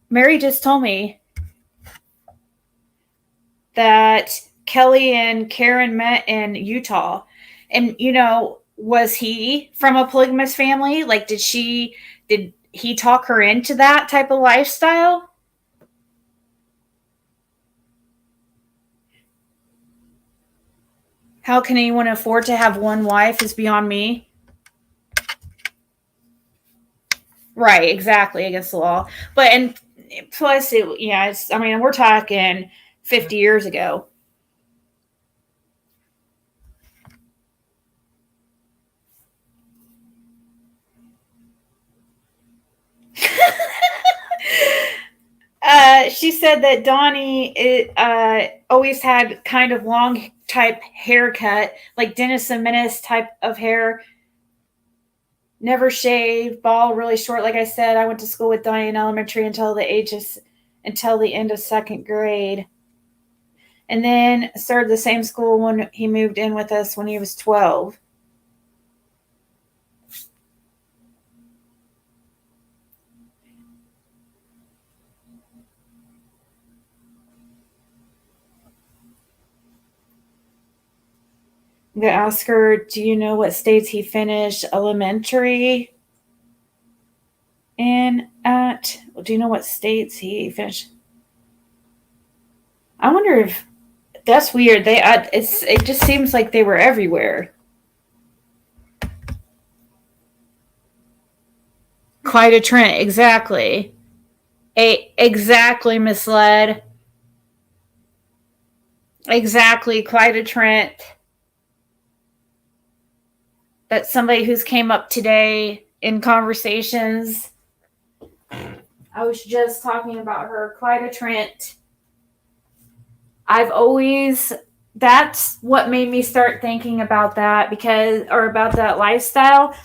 Mary just told me that Kelly and Karen met in Utah. And, was he from a polygamous family? Like, did he talk her into that type of lifestyle? How can anyone afford to have one wife is beyond me. Right, exactly, against the law. But, and plus, I mean, we're talking 50 years ago. She said that Donnie always had kind of long type haircut, like Dennis the Menace type of hair. Never shaved, bald, really short. Like I said, I went to school with Donnie in elementary until the end of second grade, and then started the same school when he moved in with us when he was 12. I'm gonna ask her, do you know what states he finished elementary in at? Do you know what states he finished? I wonder if that's weird. It just seems like they were everywhere. Quite a trend, exactly. Exactly misled. Exactly, quite a trend. That somebody who's came up today in conversations. I was just talking about her. Quite a Trent. That's what made me start thinking about that about that lifestyle,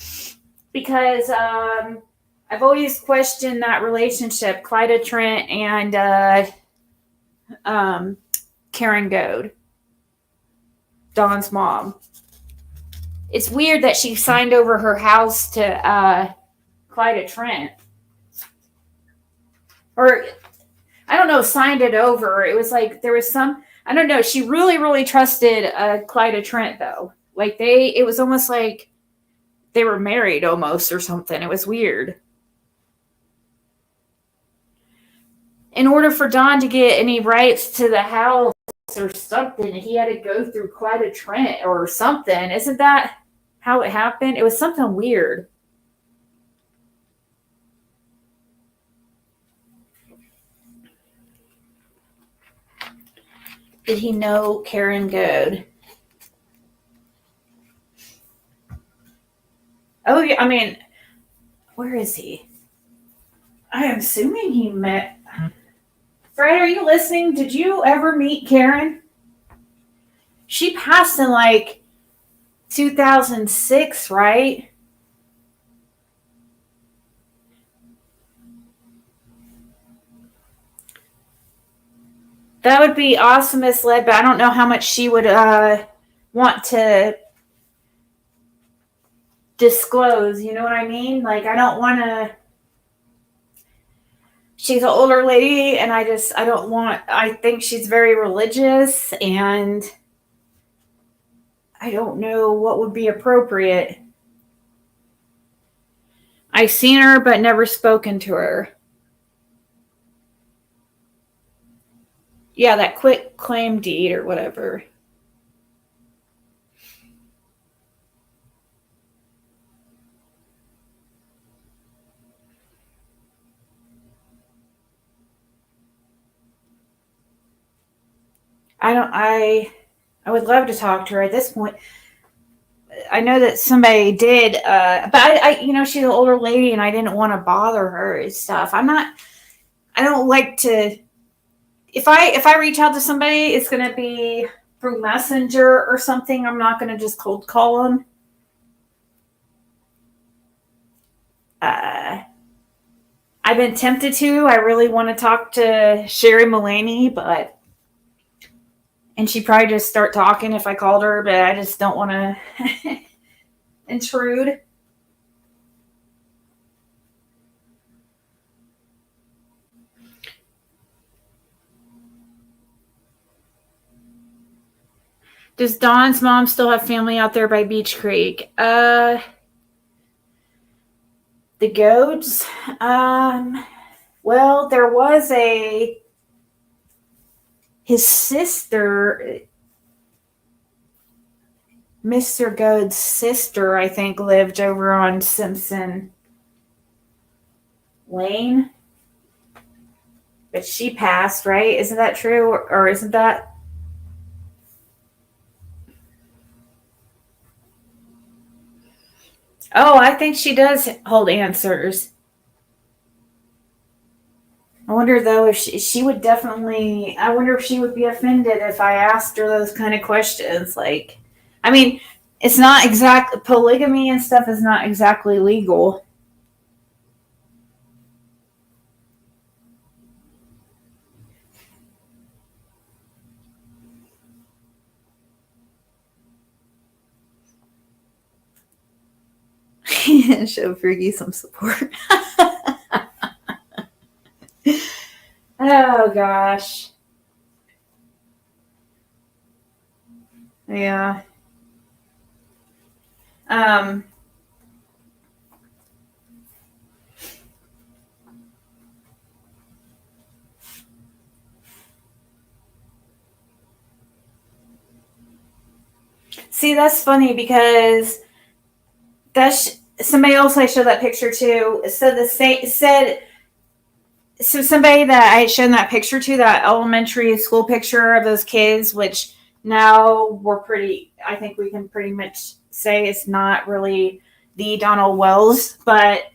because I've always questioned that relationship, Clyda Trent and Karen Goad, Dawn's mom. It's weird that she signed over her house to Clyda Trent. Or, I don't know, signed it over. It was like, there was some, I don't know, she really, really trusted Clyda Trent, though. Like, it was almost like they were married almost or something. It was weird. In order for Don to get any rights to the house or something, he had to go through Clyda Trent or something. Isn't that how it happened? It was something weird. Did he know Karen Goad? Oh, yeah, I mean, where is he? I am assuming he met. Fred, are you listening? Did you ever meet Karen? She passed in like 2006, right? That would be awesome, Miss Led, but I don't know how much she would want to disclose. You know what I mean? Like, I don't want to. She's an older lady, and I don't want. I think she's very religious, and I don't know what would be appropriate. I've seen her, but never spoken to her. Yeah, that quit claim deed or whatever. I would love to talk to her at this point. I know that somebody did, but she's an older lady, and I didn't want to bother her and stuff. I don't like to. If I reach out to somebody, it's gonna be through Messenger or something. I'm not gonna just cold call them. I've been tempted to. I really want to talk to Sherry Mullaney, and she'd probably just start talking if I called her, but I just don't want to intrude. Does Dawn's mom still have family out there by Beach Creek? The Goats? Well, there was his sister, Mr. Goad's sister, I think, lived over on Simpson Lane. But she passed, right? Isn't that true? Or isn't that? Oh, I think she does hold answers. I wonder, though, if she would definitely. I wonder if she would be offended if I asked her those kind of questions. Like, I mean, it's not exactly. Polygamy and stuff is not exactly legal. Show Fergie some support. Oh, gosh. Yeah. Um, See, that's funny because somebody else I showed that picture to said so somebody that I had shown that picture to, that elementary school picture of those kids, which now I think we can pretty much say it's not really the Donald Wells, but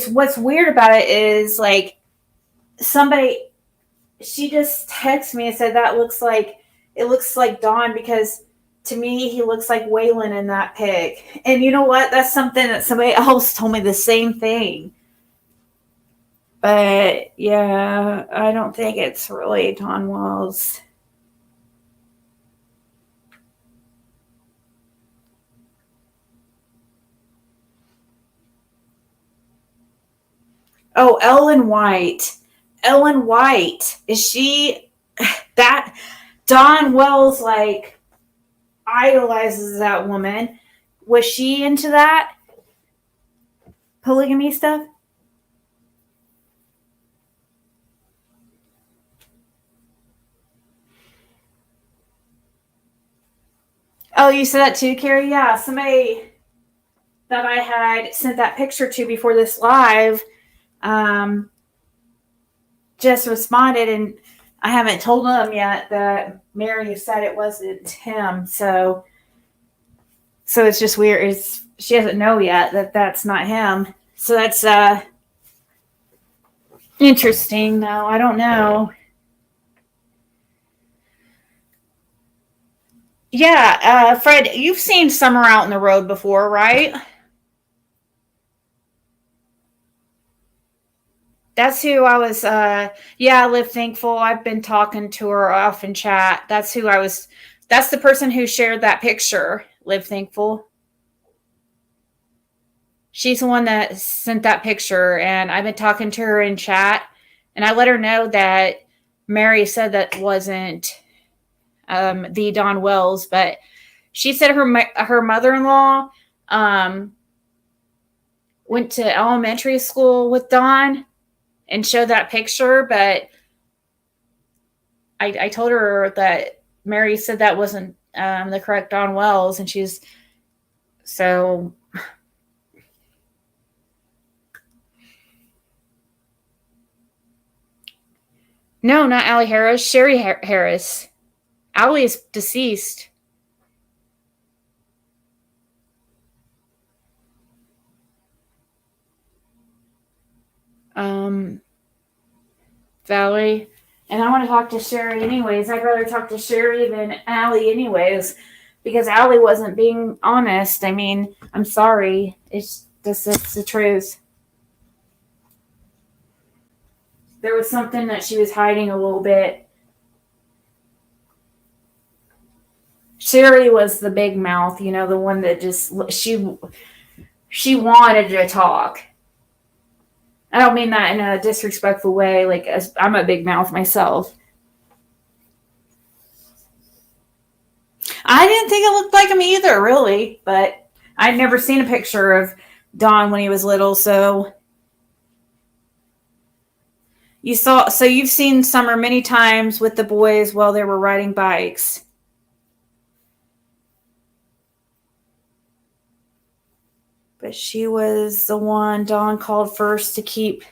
what's weird about it is like somebody she just texted me and said it looks like Don because to me he looks like Waylon in that pic. And you know what? That's something that somebody else told me the same thing. But yeah, I don't think it's really Don Wells. Oh, Ellen White. Ellen White. Is she that Don Wells like idolizes that woman? Was she into that polygamy stuff? Oh, you said that too, Carrie? Yeah, somebody that I had sent that picture to before this live um, just responded, and I haven't told them yet that Mary said it wasn't him. So it's just weird. She doesn't know yet that that's not him. So that's interesting, though. I don't know. Yeah, Fred, you've seen Summer out in the road before, right? That's who I was. Yeah, Live Thankful. I've been talking to her off in chat. That's who I was. That's the person who shared that picture. Live Thankful. She's the one that sent that picture, and I've been talking to her in chat, and I let her know that Mary said that wasn't the Don Wells, but she said her mother in law went to elementary school with Don and showed that picture, but I told her that Mary said that wasn't the correct Don Wells, and she's so. No, not Allie Harris. Sherry Harris. Allie is deceased. Um, Valerie. And I want to talk to Sherry anyways. I'd rather talk to Sherry than Allie anyways, because Allie wasn't being honest. I mean, I'm sorry. It's the truth. There was something that she was hiding a little bit. Sherry was the big mouth, the one that just she wanted to talk. I don't mean that in a disrespectful way. Like, I'm a big mouth myself. I didn't think it looked like him either, really. But I'd never seen a picture of Don when he was little, so you've seen Summer many times with the boys while they were riding bikes. But she was the one Don called first to keep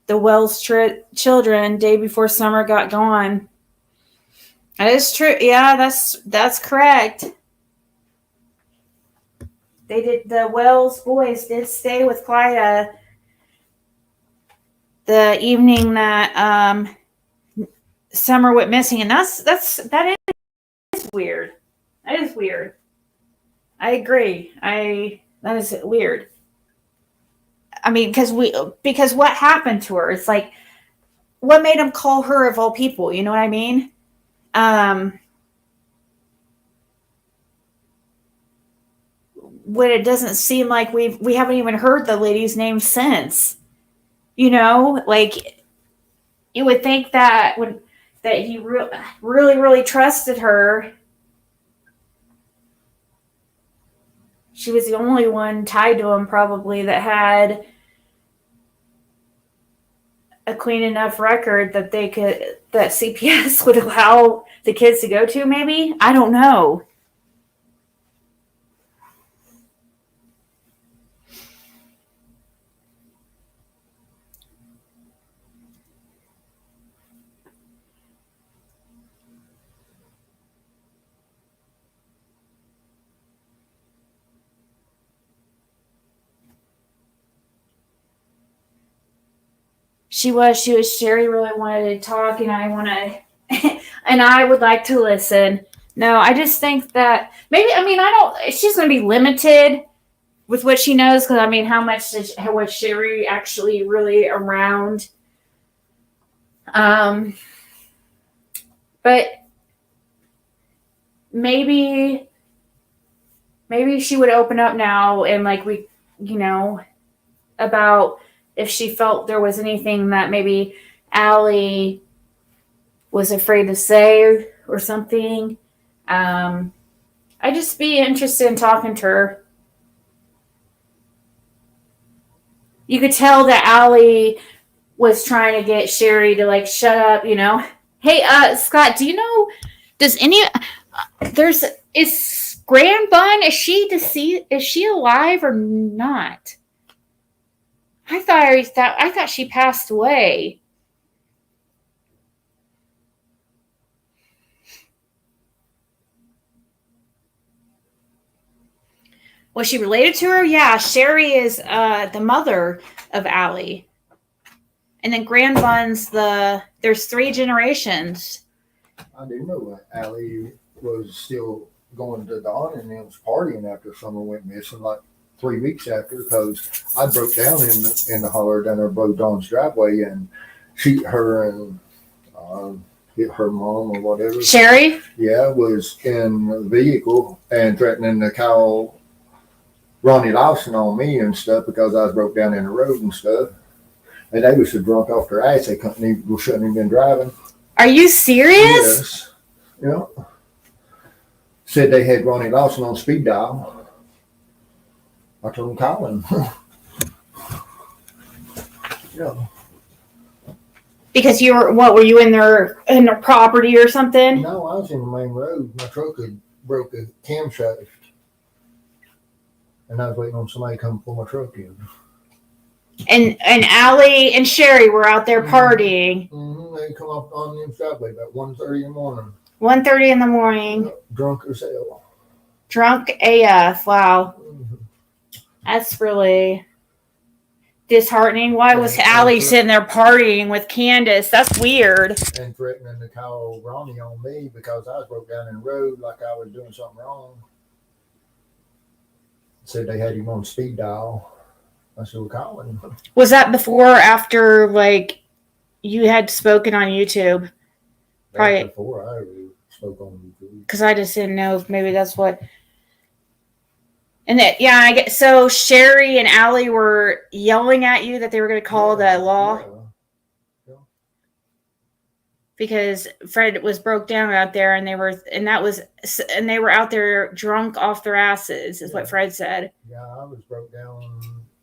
the Wells children day before Summer got gone. That is true. Yeah, that's correct. They did. The Wells boys did stay with Clyda the evening that Summer went missing, and that is weird. That is weird. I agree. That is weird. I mean, because what happened to her? It's like, what made him call her of all people? You know what I mean? When it doesn't seem like we haven't even heard the lady's name since. Like, you would think that he really really trusted her. She was the only one tied to him probably that had a clean enough record that CPS would allow the kids to go to. Maybe, I don't know. She was. Sherry really wanted to talk, and and I would like to listen. No, I just think that maybe, I mean, I don't, she's going to be limited with what she knows, because, I mean, how much was Sherry actually really around? But maybe she would open up now, and like about if she felt there was anything that maybe Allie was afraid to say or something. I'd just be interested in talking to her. You could tell that Allie was trying to get Sherry to like shut up, Hey, Scott, do you know? Does any is Grand Bun? Is she deceased? Is she alive or not? I thought she passed away. Was she related to her? Yeah, Sherry is the mother of Allie. And then Grand Bun's there's 3 generations. I do know that Allie was still going to Don and them was partying after Summer went missing, like 3 weeks after, because I broke down in the holler down there below Don's driveway, and her and her mom or whatever, Sherry? Yeah, was in the vehicle and threatening to call Ronnie Lawson on me and stuff because I was broke down in the road and stuff. And they was so drunk off their ass they shouldn't even been driving. Are you serious? Yes. Yeah. Said they had Ronnie Lawson on speed dial. I told them call him. Yeah. Because were you in their property or something? No, I was in the main road. My truck had broke a camshaft. And I was waiting on somebody to come pull my truck in. And Allie and Sherry were out there partying. Mm-hmm. They come up on them driveway about 1:30 in the morning. 1:30 in the morning. Yep. Drunk as hell. Drunk AF. Wow. Mm-hmm. That's really disheartening. Why was Allie sitting there partying with Candace? That's weird. And threatening to call Ronnie on me because I was broke down in the road like I was doing something wrong. Said they had him on speed dial. I said, we're calling him. Was that before or after, like, you had spoken on YouTube? Probably before I ever spoke on YouTube. Because I just didn't know if maybe that's what. And that, yeah, I get so Sherry and Allie were yelling at you that they were going to call the law. Yeah. Because Fred was broke down out there, and they were out there drunk off their asses, is what Fred said. Yeah, I was broke down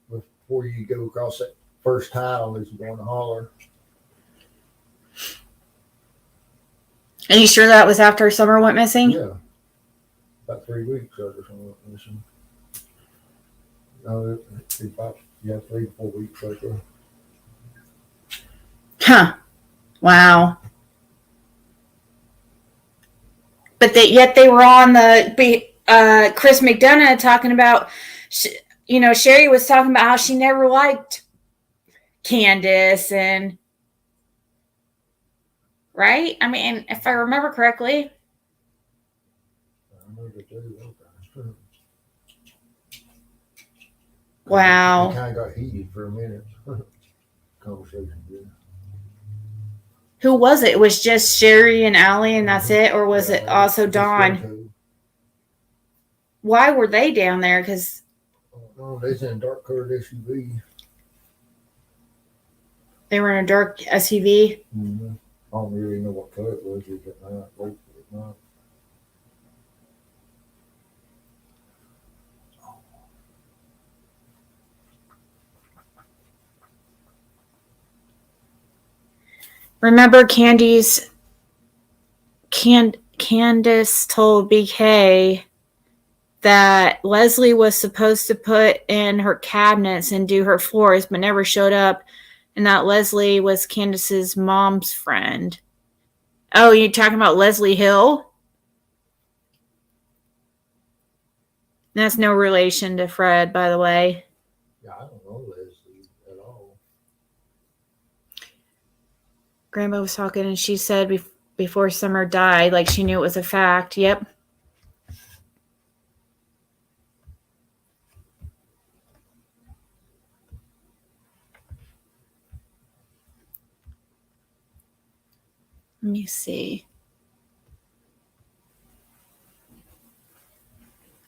before you go across that first tile as you're going to holler. And you sure that was after Summer went missing? Yeah. About 3 weeks after Summer went missing. No, it's about 3 to 4 weeks later. Huh. Wow. But yet they were on Chris McDonough talking about, Sherry was talking about how she never liked Candace and, right? I mean, if I remember correctly. I remember too. Wow. It kind of got heated for a minute. Conversation did. Who was it? It was just Sherry and Allie and that's it? Or was it also Dawn? Why were they down there? Because they's in a dark colored SUV. They were in a dark SUV? Mm-hmm. I don't really know what color it was at night. Remember Candace told BK that Leslie was supposed to put in her cabinets and do her floors, but never showed up, and that Leslie was Candace's mom's friend. Oh, you're talking about Leslie Hill? That's no relation to Fred, by the way. Yeah, I don't know Leslie at all. Grandma was talking, and she said before Summer died, like she knew it was a fact. Yep. Let me see.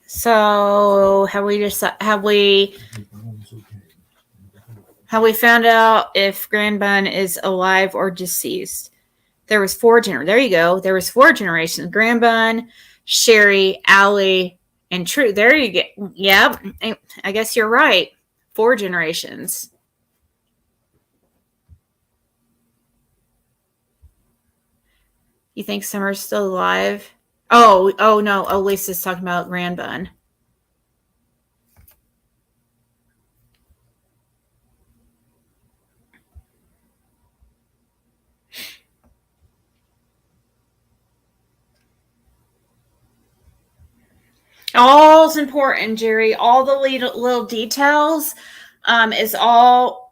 So have we found out if Grandbun is alive or deceased? There was there you go. There was 4 generations. Grandbun, Sherry, Allie, and True. There you go. Yep. I guess you're right. 4 generations. You think Summer's still alive? Oh no. Oh, Lisa's talking about Grandbun. All's important, Jerry. All the little details is all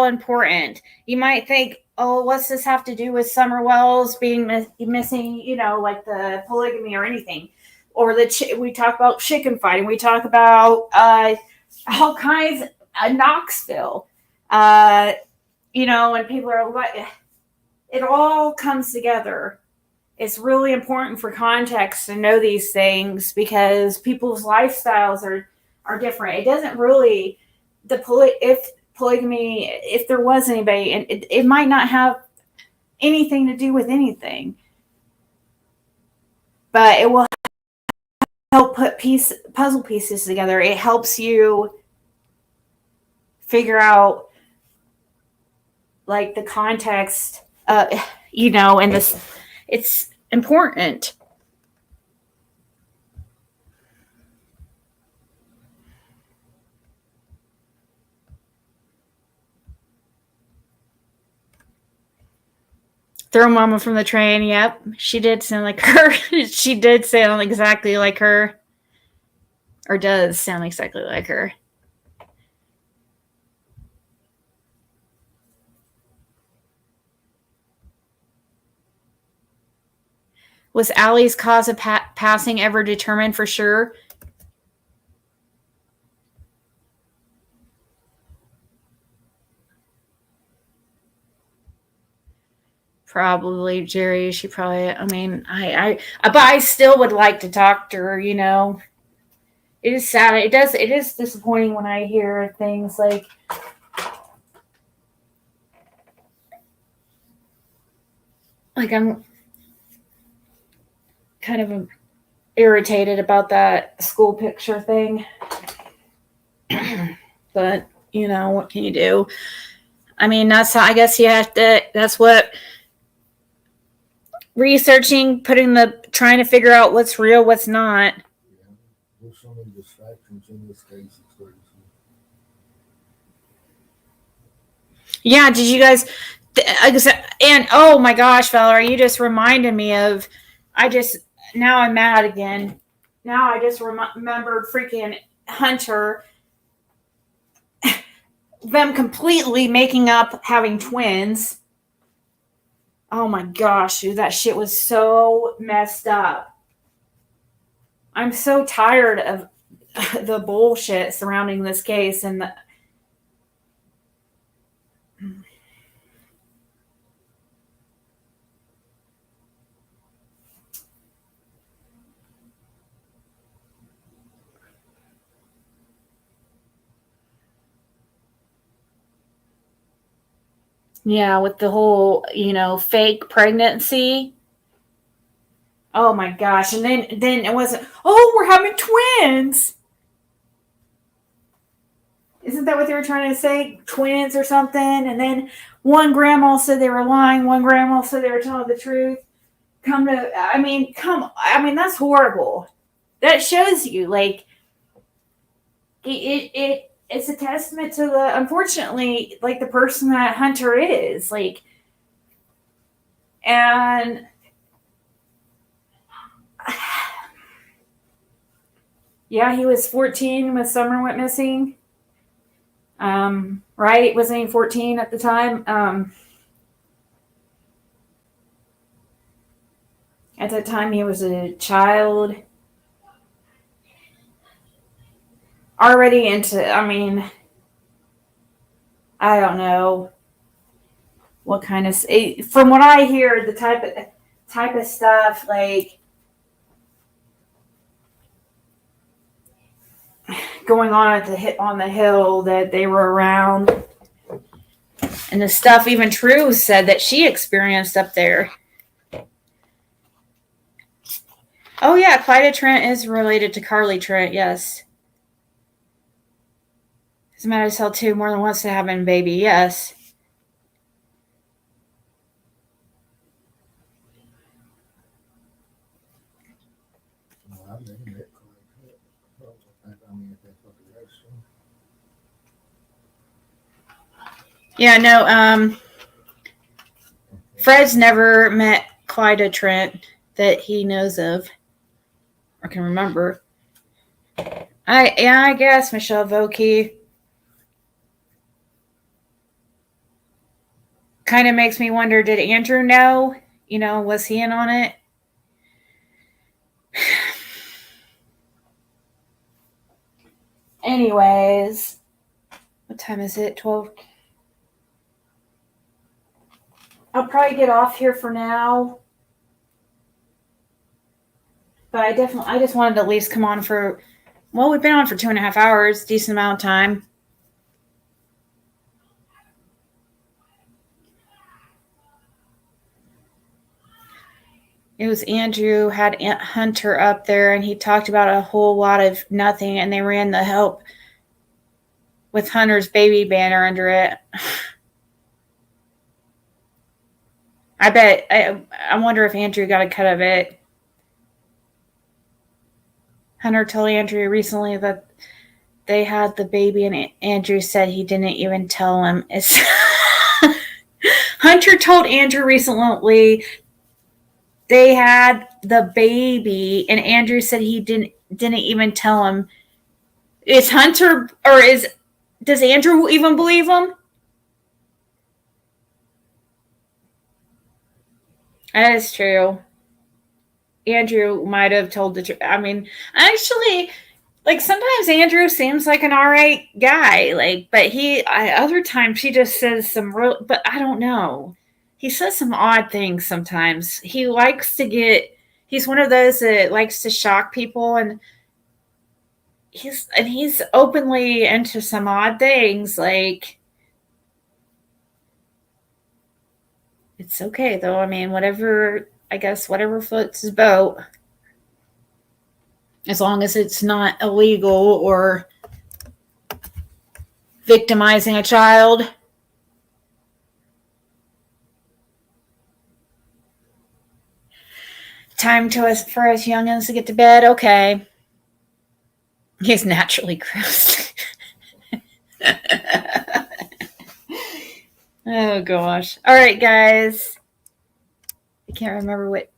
important. You might think, oh, what's this have to do with Summer Wells being missing? You know, like the polygamy or anything, or we talk about chicken fighting. We talk about all kinds. Knoxville, you know, when people are like, it all comes together. It's really important for context to know these things because people's lifestyles are different. It doesn't really if polygamy, if there was anybody, and it might not have anything to do with anything, but it will help put puzzle pieces together. It helps you figure out like the context, you know, and this. It's important. Throw Mama from the train. Yep. She did sound like her. She did sound exactly like her. Or does sound exactly like her. Was Allie's cause of passing ever determined for sure? Probably, Jerry. She probably. I mean, but I still would like to talk to her. You know, it is sad. It is disappointing when I hear things like. Like I'm kind of irritated about that school picture thing. But, you know, what can you do? I mean, I guess you have to, that's what researching, trying to figure out what's real, what's not. Yeah, there's so many distractions in this case. It's crazy. Yeah, did you guys, and oh my gosh, Valerie, you just reminded me of, now I'm mad again. Now I just remembered freaking Hunter, them completely making up having twins. Oh my gosh, dude, that shit was so messed up. I'm so tired of the bullshit surrounding this case and yeah, with the whole, you know, fake pregnancy. Oh my gosh. And then it wasn't, oh, we're having twins. Isn't that what they were trying to say? Twins or something? And then one grandma said they were lying. One grandma said they were telling the truth. I mean, that's horrible. That shows you, like, it's a testament to unfortunately, like, the person that Hunter is. Like, and yeah, he was 14 when Summer went missing. Right? Wasn't he 14 at the time? At that time, he was a child. Already into, I mean, I don't know what kind of, from what I hear, the type of stuff, like, going on at on the hill that they were around, and the stuff even True said that she experienced up there. Oh yeah, Clyda Trent is related to Carly Trent. Yes, as might as well too. More than once to have a baby. Yes. Well, I've never met Clay. I mean, if that's what the rest of Yeah. No. Fred's never met Clyda Trent that he knows of or can remember. I guess Michelle Vokey kind of makes me wonder, did Andrew know? You know, was he in on it? Anyways, what time is it? 12. I'll probably get off here for now. But I just wanted to at least come on for, well, we've been on for 2.5 hours, decent amount of time. It was Andrew had Aunt Hunter up there, and he talked about a whole lot of nothing, and they ran the help with Hunter's baby banner under it. I wonder if Andrew got a cut of it. Hunter told Andrew recently that they had the baby, and Andrew said he didn't even tell him. Hunter told Andrew recently they had the baby, and Andrew said he didn't even tell him. Is Hunter, or does Andrew even believe him? That is true. Andrew might have told the truth. I mean, actually, like, sometimes Andrew seems like an alright guy, like, but other times he just says some real, but I don't know. He says some odd things sometimes. He's one of those that likes to shock people, and he's openly into some odd things, like, it's okay though. I mean, whatever floats his boat. As long as it's not illegal or victimizing a child. Time for us youngins to get to bed. Okay. He's naturally gross. Oh gosh. All right, guys. I can't remember what.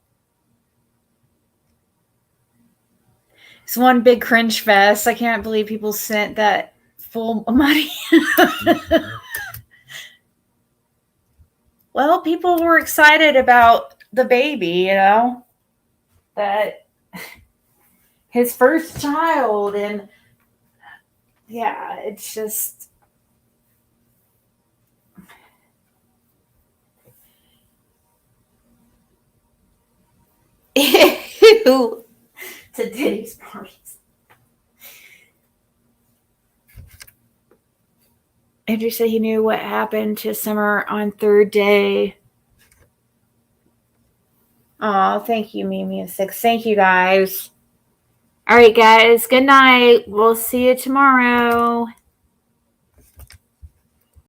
It's one big cringe fest. I can't believe people sent that full money. Well, people were excited about the baby, you know, that his first child, and yeah, it's just ew, to Diddy's parties. Andrew said he knew what happened to Summer on third day. Oh, thank you, Mimi6. Thank you, guys. All right, guys. Good night. We'll see you tomorrow.